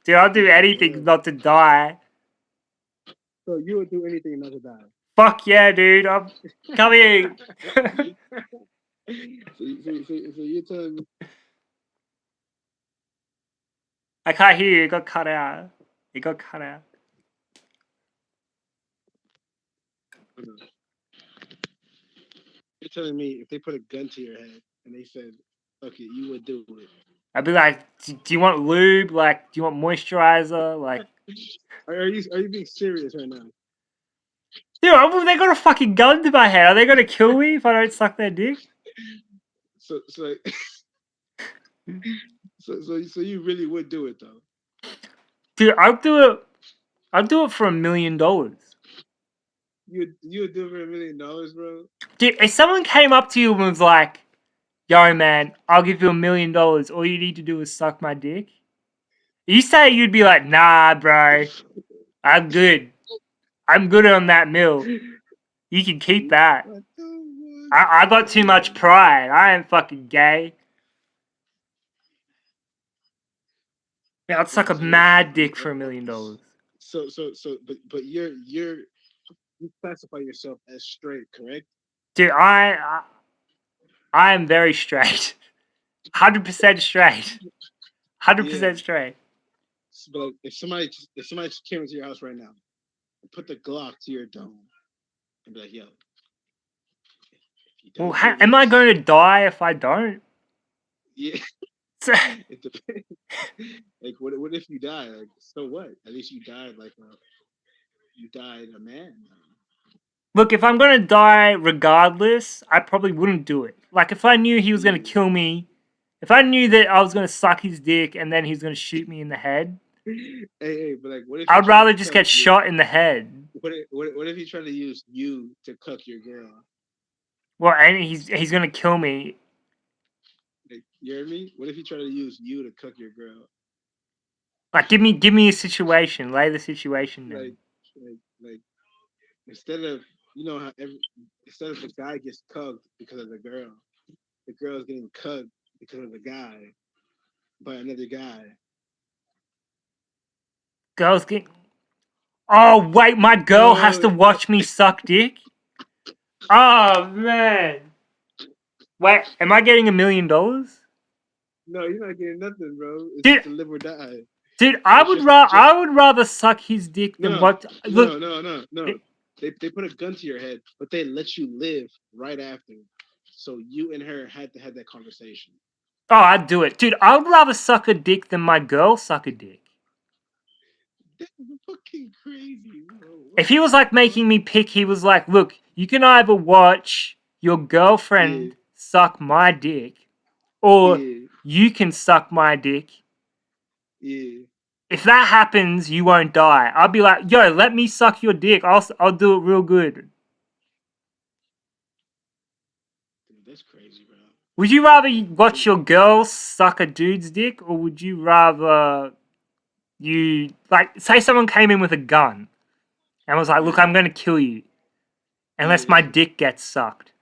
Dude, I'll do What the anything world? not to die. So you would do anything not to die. Fuck yeah, dude. I'm coming. So you're telling me I can't hear you. It got cut out. It got cut out. you're telling me if they put a gun to your head and they said, "Okay, you would do it." I'd be like, do you want lube? Like, do you want moisturizer? Like, Are you being serious right now? dude, they got a fucking gun to my head. Are they gonna kill me if I don't suck their dick? So so you really would do it though. Dude, I'll do it. I'll do it for $1,000,000. You would do it for $1 million, bro. Dude, if someone came up to you and was like, yo, man, I'll give you $1,000,000. All you need to do is suck my dick. You say you'd be like, nah, bro. I'm good. I'm good on that mill. You can keep that. What the I got too much pride. I ain't fucking gay. Yeah, I'd So, suck a so wait, mad dick for $1,000,000. but you classify yourself as straight, correct? Dude, I am very straight. 100% straight. Yeah. 100% straight. But like, if somebody just came into your house right now and put the Glock to your dome and be like, "Yo, if you Well, don't do am I this, going to die if I don't? yeah, it depends. Like, what if you die? Like, so what? At least you died a man. Look, if I'm going to die regardless, I probably wouldn't do it. Like, if I knew he was going to Yeah. kill me, if I knew that I was going to suck his dick and then he's going to shoot me in the head, Hey, but like, what if he I'd tried to rather just cuck get your? shot in the head. What if he tried to use you to cuck your girl? Well, and he's going to kill me. Like, you hear me? What if he tried to use you to cuck your girl? Like, give me a situation. Lay the situation Like, down. like instead of you know how instead of the guy gets cucked because of the girl's getting cucked because of the guy by another guy. Girls get. Oh, wait, my girl has No, to watch me suck dick? Oh, man. Wait, am I getting $1,000,000? no, you're not getting nothing, bro. It's Dude, just a live or die. Dude, Just I would rather suck his dick than no, what. Look, no. it, They put a gun to your head, but they let you live right after. So you and her had to have that conversation. oh, I'd do it, dude. I would rather suck a dick than my girl suck a dick. That's fucking crazy, bro. What If he was the like fuck? making me pick, he was like, look, you can either watch your Yeah, girlfriend suck my dick, or yeah, you can suck my dick. yeah. If that happens, you won't die. I'll be like, yo, let me suck your dick. I'll do it real good. Dude, that's crazy, bro. Would you rather And watch your girl suck a dude's dick, or would you rather you like say someone came in with a gun and was like, look, yeah, I'm gonna kill you unless yeah. my dick gets sucked.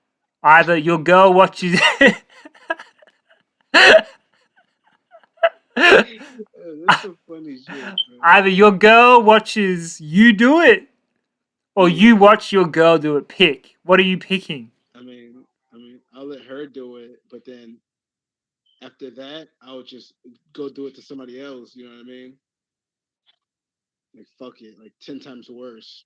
Either your girl watches That's some funny shit, bro. either your girl watches you do it or you Yeah. watch your girl do it. Pick. What are you picking? I'll let her do it, but then after that, I'll just go do it to somebody else. You know what I mean? Like fuck it, like 10 times worse.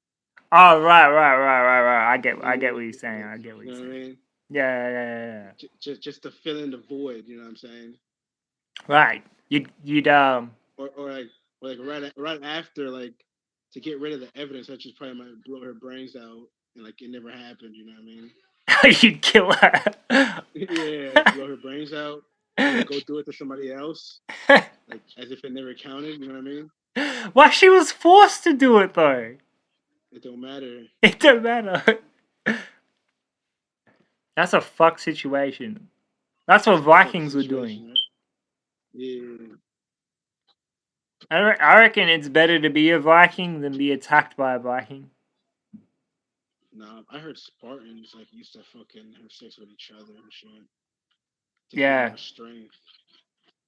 Oh right. I get Yeah, what you're saying. like I get what you you're know what I saying. mean? Yeah. Just to fill in the void. You know what I'm saying? Right. You'd Or like right after, like, to get rid of the evidence, I just probably might blow her brains out and like it never happened. You know what I mean? you'd kill her. Yeah, blow her brains out and then go do it to somebody else, like as if it never counted. You know what I mean? Why she was forced to do it though? It don't matter. It don't matter. That's a fuck situation. That's what It's a fuck Vikings were doing. situation, right? Yeah. I reckon it's better to be a Viking than be attacked by a Viking. Nah, I heard Spartans like used to fucking have sex with each other and shit to get Yeah, more strength.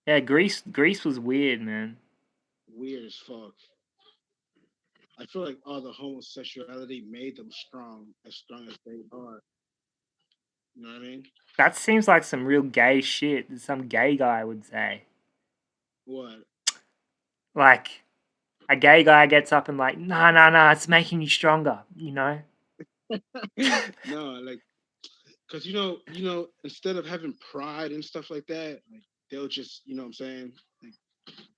yeah. Greece was weird, man. Weird as fuck. I feel like all the homosexuality made them strong as they are. You know what I mean? That seems like some real gay shit that some gay guy would say. What? Like a gay guy gets up and like, nah, it's making you stronger. You know? No, like, cause instead of having pride and stuff like that, like they'll just, you know what I'm saying? Like,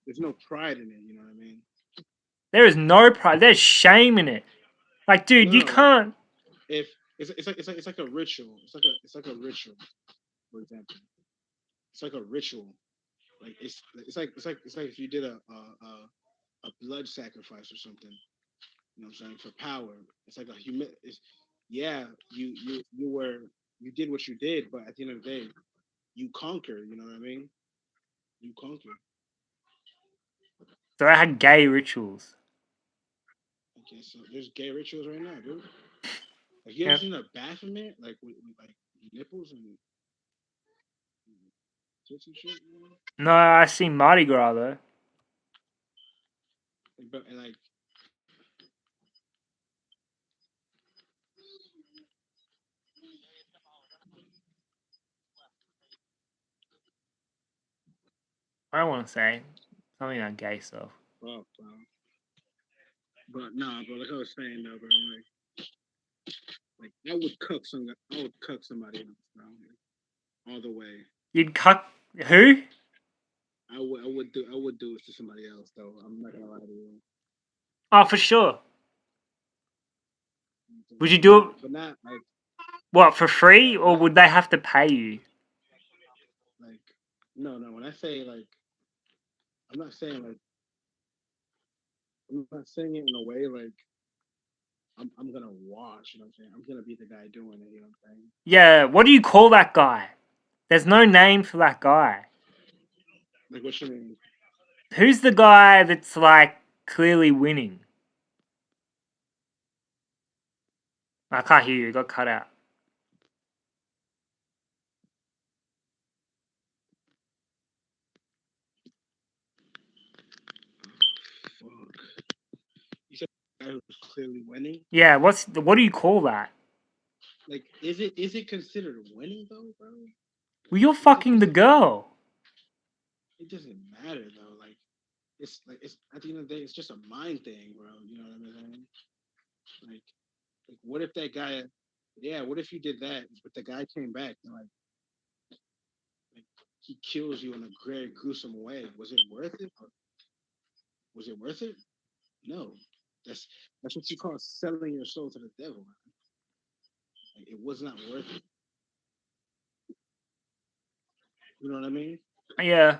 there's no pride in it. You know what I mean? There is no pride. There's shame in it. Like, dude, you No, can't. if it's like a ritual. It's like a ritual. For example, it's like a ritual. Like it's like if you did a blood sacrifice or something. You know what I'm saying? For power, it's like a human. It's, yeah, you did what you did, but at the end of the day, you conquer. You know what I mean? You conquer. So I had gay rituals. Okay, so there's gay rituals right now, dude. Like, you ever Yeah. seen a Baphomet like with like nipples and tits and shit? You know? No, I see Mardi Gras though. And like I don't want to say something about gay stuff. bro. But nah, bro. Like I was saying, though, bro. Like I would cuck somebody else, bro. All the way. You'd cut who? I would do it to somebody else, though. I'm not gonna lie to you. Oh, for sure. Would you But do it? not like What, for free, or not would they have to pay you? like no. When I say like, I'm not saying like I'm not saying it in a way like I'm gonna watch. You know what I'm saying? I'm gonna be the guy doing it. You know what I'm saying? Yeah, what do you call that guy? There's no name for that guy. Like, what you mean? Who's the guy that's like clearly winning? I can't hear you. It got cut out. Fuck. You said the guy who's clearly winning. Yeah, what do you call that? Like, is it considered winning though, bro? Well, you're Is it fucking the considered? girl. It doesn't matter though. Like, it's at the end of the day, it's just a mind thing, bro. You know what I mean? Like, what if that guy? Yeah, what if you did that, but the guy came back and like he kills you in a very gruesome way? Was it worth it? Or was it worth it? No. That's that's what you call selling your soul to the devil. Man. Like, it was not worth it. You know what I mean? Yeah,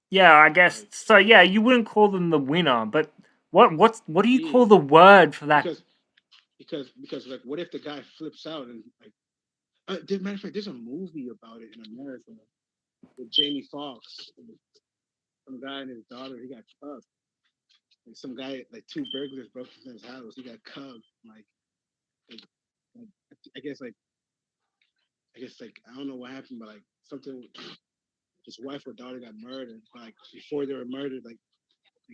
yeah. I guess Like, so. Yeah, you wouldn't call them the winner, but what do you call yeah, the word for that? because like, what if the guy flips out and like? Matter of fact, there's a movie about it in America with Jamie Foxx. Some guy and his daughter, he got cuffed. Like some guy, like two burglars broke into his house. He got cuffed. Like, like I guess like I don't know what happened, but like something. His wife or daughter got murdered. Like before they were murdered, like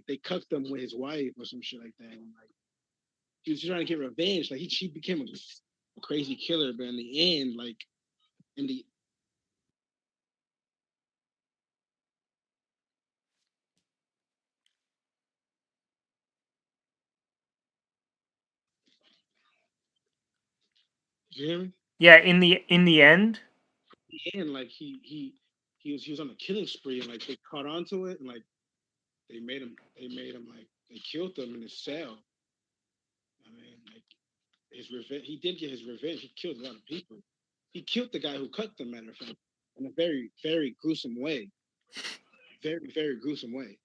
they cuffed him with his wife or some shit like that. And like he was trying to get revenge. Like she became a crazy killer, but in the end, like in the you hear me? Yeah, in the end. And like he was on a killing spree and like they caught onto it and like they made him like they killed him in his cell. I mean like his revenge he did get his revenge. He killed a lot of people. He killed the guy who cut the matter of fact in a very gruesome way. Very gruesome way.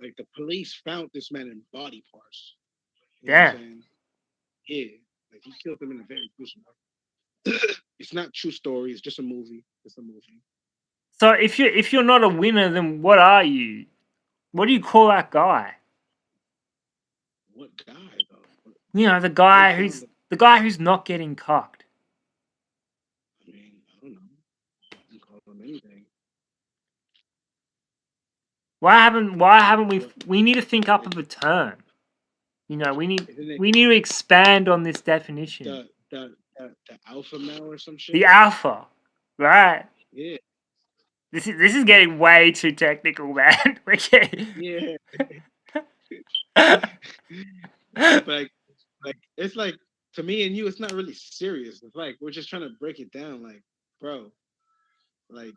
Like the police found this man in body parts. You know what I'm Damn. saying? Yeah. Like he killed him in a very gruesome way. It's not true story, it's just a movie. It's a movie. So if you're not a winner, then what are you? What do you call that guy? What guy though? You know, Break down the guy who's not getting cocked. I mean, I don't know. You can call him anything. Why haven't What we need to think up like of a term. You know, isn't it we need to expand on this definition. the alpha male or some The shit? alpha, right? Yeah, This is getting way too technical, man. We're getting... yeah. But it's like to me and you, it's not really serious. It's like we're just trying to break it down. Like, bro, like,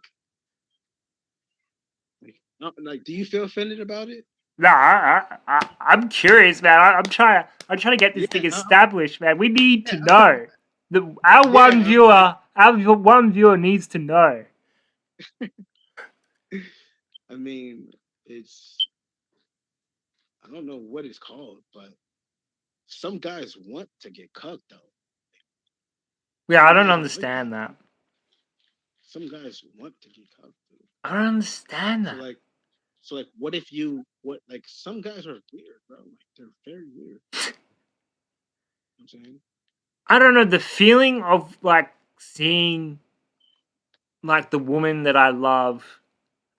like, do you feel offended about it? Nah, I'm curious, man. I'm trying to get this Yeah, thing established, man. We need to I'm, know. Our one yeah. viewer, one viewer needs to know. I mean, it's I don't know what it's called, but some guys want to get cucked though. Yeah, Some I don't guys like that. understand that. Some guys want to get cucked. Dude. I don't understand So that. like, what if you what like some guys are weird, bro. Like they're very weird. You know what I'm saying I don't know the feeling of like seeing like the woman that I love.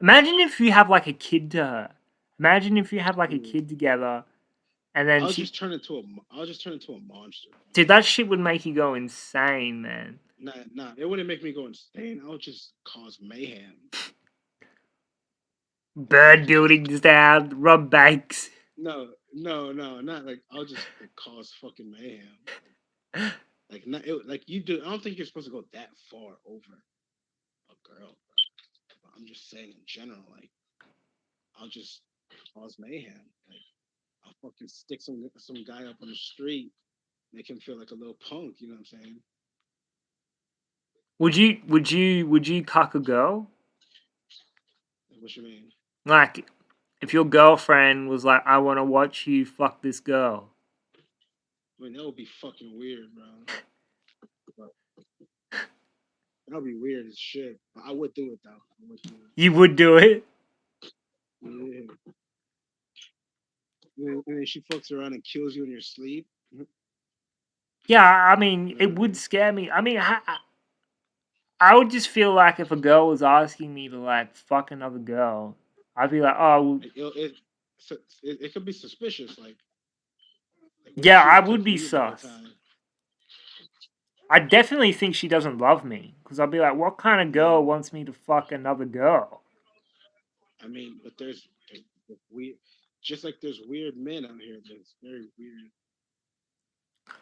Imagine if you have like a kid to her. Imagine if you have like a Ooh, kid together and then she... I'll just turn into a monster. Dude, that shit would make you go insane, man. Nah, it wouldn't make me go insane. I'll just cause mayhem. Like Bird buildings down, rob banks. no, not like I'll just like, cause fucking mayhem. Not like you do. I don't think you're supposed to go that far over a girl. Bro. I'm just saying in general. Like I'll just cause mayhem. Like I'll fucking stick some guy up on the street, make him feel like a little punk. You know what I'm saying? Would you cuck a girl? Like, what you mean? Like, if your girlfriend was like, I want to watch you fuck this girl, I mean, that would be fucking weird, bro. But that would be weird as shit. But I would do it though. I would do you would do it? it. Yeah. And then she fucks around and kills you in your sleep. Yeah, I mean, it would Uh, scare me. I mean, I would just feel like if a girl was asking me to like fuck another girl, I'd be like, oh, well, like, it could be suspicious. Like, what if yeah, she I was would cucking be you the whole sus. time? I definitely think she doesn't love me because I'll be like, what kind of girl Mm. wants me to fuck another girl? I mean, but there's weird, just like there's weird men out here. There's very weird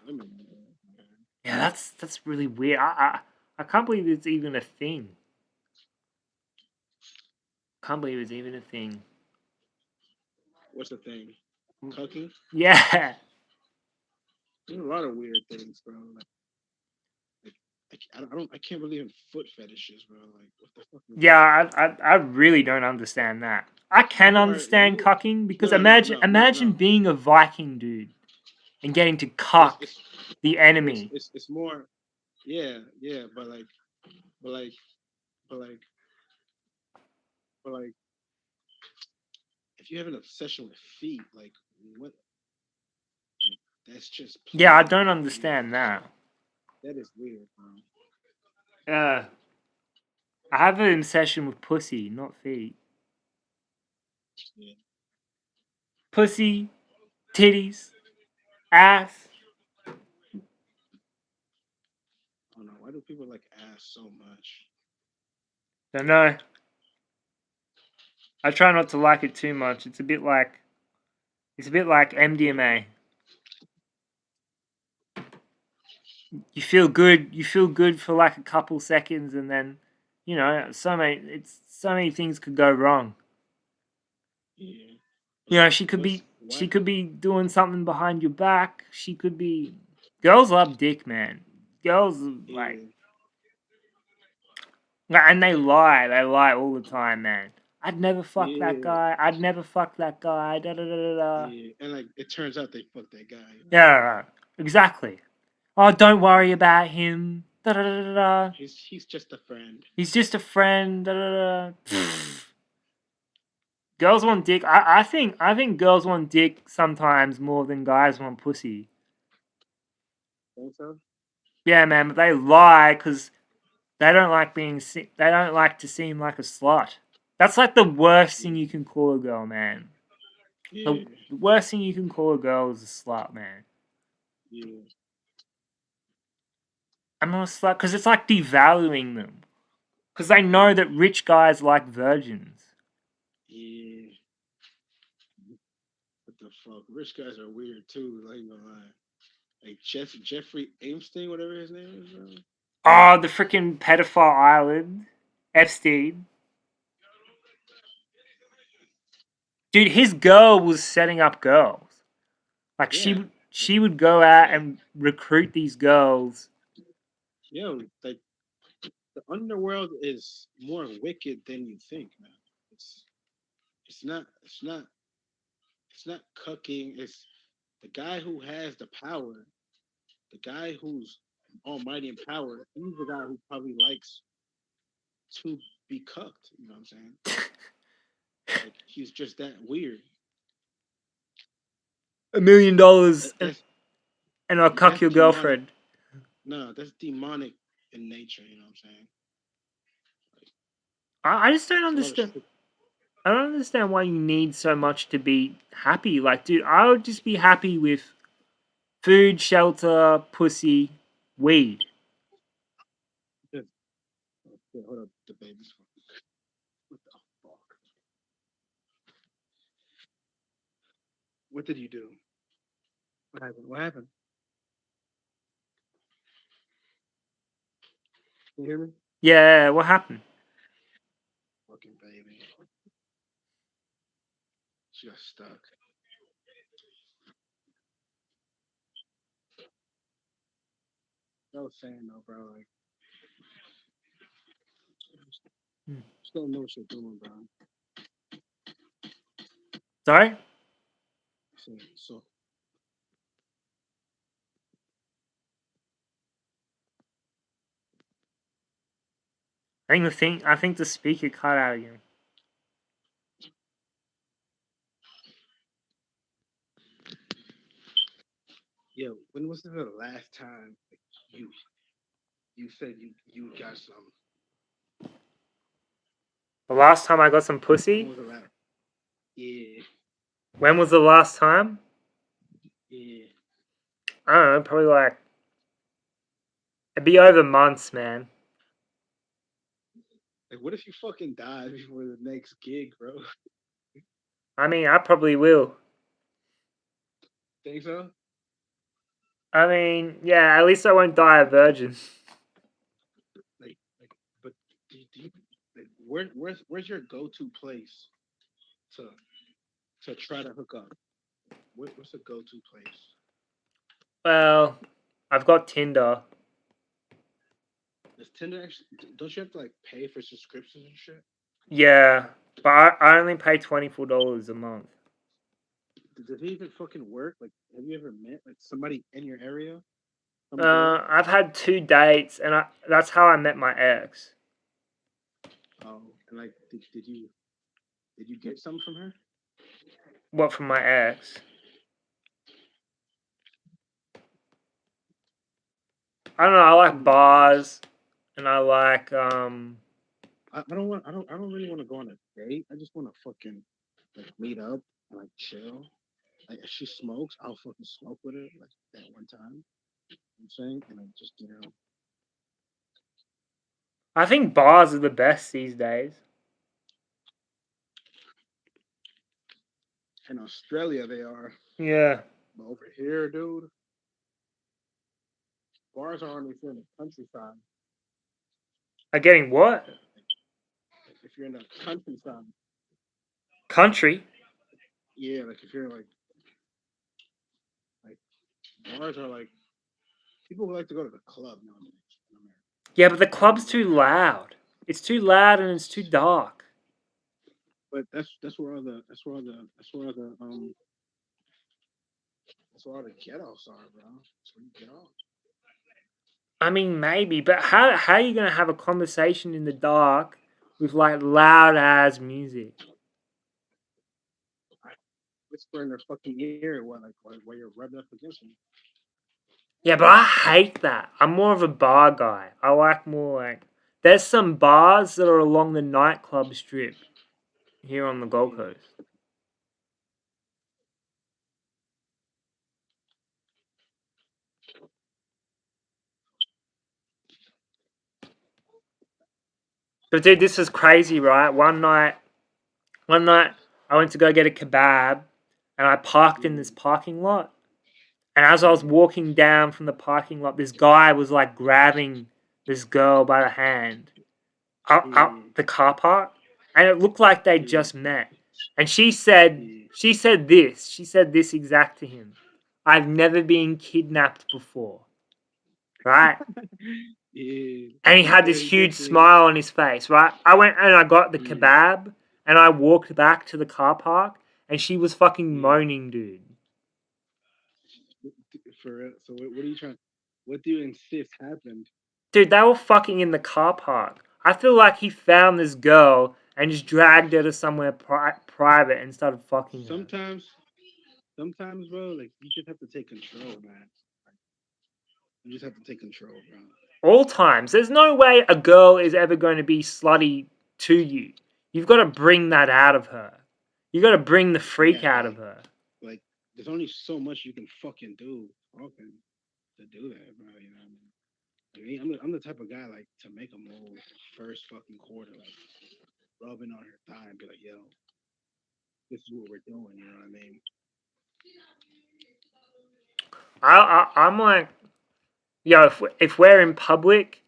women. Man. Yeah, that's really weird. I can't believe it's even a thing. Can't believe it's even a thing. What's the thing? Cucking. Yeah. There's a lot of weird things, bro. Like I can't believe in foot fetishes, bro. Like, what the fuck is Yeah, that? I really don't understand that. I can You are understand you. cucking because No, no, no, no, imagine no. being a Viking dude and getting to It's cuck it's the enemy. it's more. Yeah, yeah, but like but like but like if you have an obsession with feet, like what? Like that's just Yeah, I plain don't weird. understand that. That is weird, bro. I have an obsession with pussy, not feet. Yeah. Pussy, titties, ass. I don't know. Why do people like ass so much? Don't know. I try not to like it too much. It's a bit like MDMA. You feel good for like a couple seconds, and then, so many things could go wrong. Yeah. You know, Like what's she what? could be doing something behind your back. She could be. Girls love dick, man. Girls Yeah. and they lie all the time, man. I'd never fuck that Yeah. guy. I'd never fuck that guy. Da da da da da. Yeah. And like it turns out they fucked that guy. Yeah, exactly. Oh, don't worry about him. Da da da da da. He's just a friend. He's just a friend. Da da da. Girls want dick. I think girls want dick sometimes more than guys want pussy. Think so? Yeah, man, but they lie because they don't like they don't like to seem like a slut. That's like the worst thing you Yeah. can call a girl, man. Yeah. The worst thing you can call a girl is a slut, man. Yeah. I'm not a slut because it's like devaluing them. Because they know Yeah. that rich guys like virgins. Yeah. What the fuck? Rich guys are weird too. Like, ain't gonna lie. Like Jeffrey Epstein, whatever his name is, bro. Oh, the freaking pedophile island, Epstein. Dude, his girl was setting up girls. Like Yeah. Like, she would go out like, and recruit these girls. yo, like the underworld is more wicked than you think, man. It's it's not it's not it's not cucking. It's the guy who has the power, the guy who's almighty in power. He's the guy who probably likes to be cucked. You know what I'm saying? Like he's just that weird. $1 million That's and I'll cuck that's your demonic. girlfriend. No, that's demonic in nature. You know what I'm saying? Like, I just don't it's a lot of understand. shit. I don't understand why you need so much to be happy. Like, dude, I would just be happy with food, shelter, pussy, weed. Hold up, the baby's phone. What the fuck? What did you do? What happened? What happened? Can you hear me? Yeah, what happened? Fucking baby. She got stuck. I was saying though, bro, like Hmm. just don't know what you're doing, bro. Sorry? So I think the speaker cut out again. yo, when was the last time like, you said you got some? The last time I got some When pussy? was the last? Yeah, When was the last time? yeah. I don't know, probably like it'd be over months, man. Like, what if you fucking die before the next gig, bro? I mean, I probably will. Think so? I mean, yeah, at least I won't die a virgin. But like, where's your go-to place to try to hook up? What's a go-to place? Well, I've got Tinder. Does Tinder actually? Don't you have to like pay for subscriptions and shit? Yeah, but I only pay $24 a month. Does it even fucking work? Like, have you ever met like somebody in your area? Some girl? I've had 2 dates, and that's how I met my ex. Oh, and like, did you get some from her? What, from my ex? I don't know. I like Fucking nice. bars, and I like I don't really want to go on a date. I just want to fucking like meet up and like chill. Like if she smokes, I'll fucking smoke with her like that one time. You know what I'm saying, and like just I think bars are the best these days. in Australia they are, Yeah. but over here, dude, bars are only if you're in the countryside. Are getting what? Like if you're in the countryside, Country? yeah, like if you're like bars are like people would like to go to the club nowadays in America. Yeah, but the They don't club's go too to the bar. loud. It's too loud and it's too dark. But that's where all the ghettos are, bro. That's where you get off. I mean, maybe, but how are you gonna have a conversation in the dark with like loud ass music? Whisper in their fucking ear while you're rubbing up against them. Yeah, but I hate that. I'm more of a bar guy. I like more like there's some bars that are along the nightclub strip here on the Gold Yeah. Coast. But dude, this is crazy, right? One night I went to go get a kebab and I parked in this Yeah. parking lot. And as I was Yeah. walking down from the parking lot, this guy was like grabbing this girl by the hand up Yeah. the car park, and it looked like they Yeah. just met. And she said this exact to him. I've never been kidnapped before, right? Yeah. And he He had said this he huge did say smile on his face, right? I went and I got the yeah. kebab and I walked back to the car park and she was fucking Yeah. moaning, dude. For real. So what are you trying? What do you insist happened? Dude, they were fucking in the car park. I feel like he found this girl and just dragged her to somewhere private and started fucking her. Sometimes, sometimes, bro, like you just have to take control, man. You just have to take control, bro. All times. There's no way a girl is ever going to be slutty to you. You've got to bring that out of her. You got to bring the freak Yeah, out but of her. like, there's only so much you can fucking do talking to do that, bro. You know what I mean? I'm the type of guy like to make a move first fucking quarter, like rubbing on her thigh and be like, "Yo, this is what we're doing." You know what I mean? I'm like, yo, if we're in public,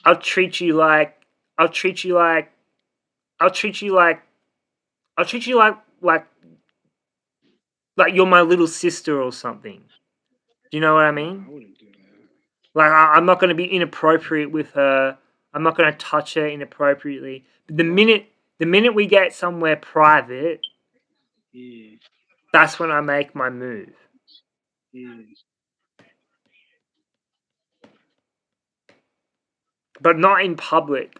I'll treat you like, I'll treat you like, I'll treat you like, I'll treat you like you're my little sister or something. Do you know what I No, mean? I wouldn't do that. Like I'm not going to be inappropriate with her. I'm not going to touch her inappropriately. But the minute we get somewhere private, Yeah, that's when I make my move. yeah, But not in public.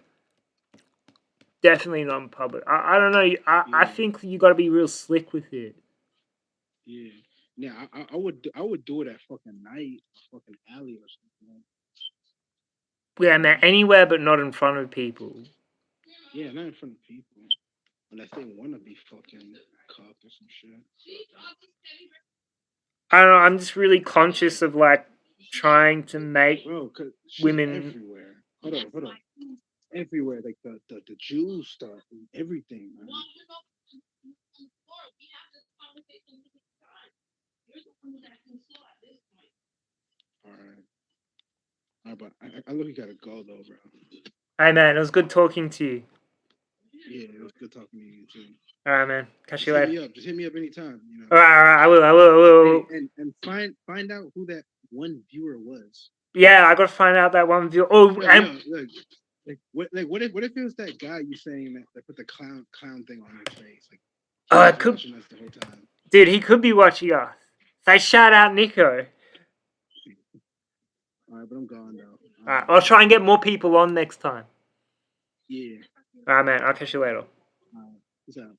Definitely not in public. I don't know. I yeah, think you got to be real slick with it. yeah. Yeah, I would do it at fucking night, fucking alley or something. Yeah, You man. know? Anywhere but not in front of people. Yeah, not in front of people, unless they want to be fucking cuffed or some shit. I don't know. I'm just really conscious of like trying to make Bro, cause she's women. everywhere. Hold on, hold on. everywhere, like the Jews stuff and everything, man. All right, all right, but I look, you gotta go though, bro. Hey man, it was good talking to you. Yeah, it was good talking to you too. All right, man. Catch Just you hit later. me up. Just hit me up anytime. You know. All right, all right. I will. I will. I will. Hey, and find out who that one viewer was. Yeah, I gotta find out that one view. Oh, Yo, and look, what if it was that guy you saying that put the clown thing on his face? Like he was could, watching us the whole time. dude, he could be watching us. Say shout out Nico. All right, but I'm gone though. All right, I'll try and get more people on next time. Yeah. All right, man. I'll catch you later. All right. Peace out.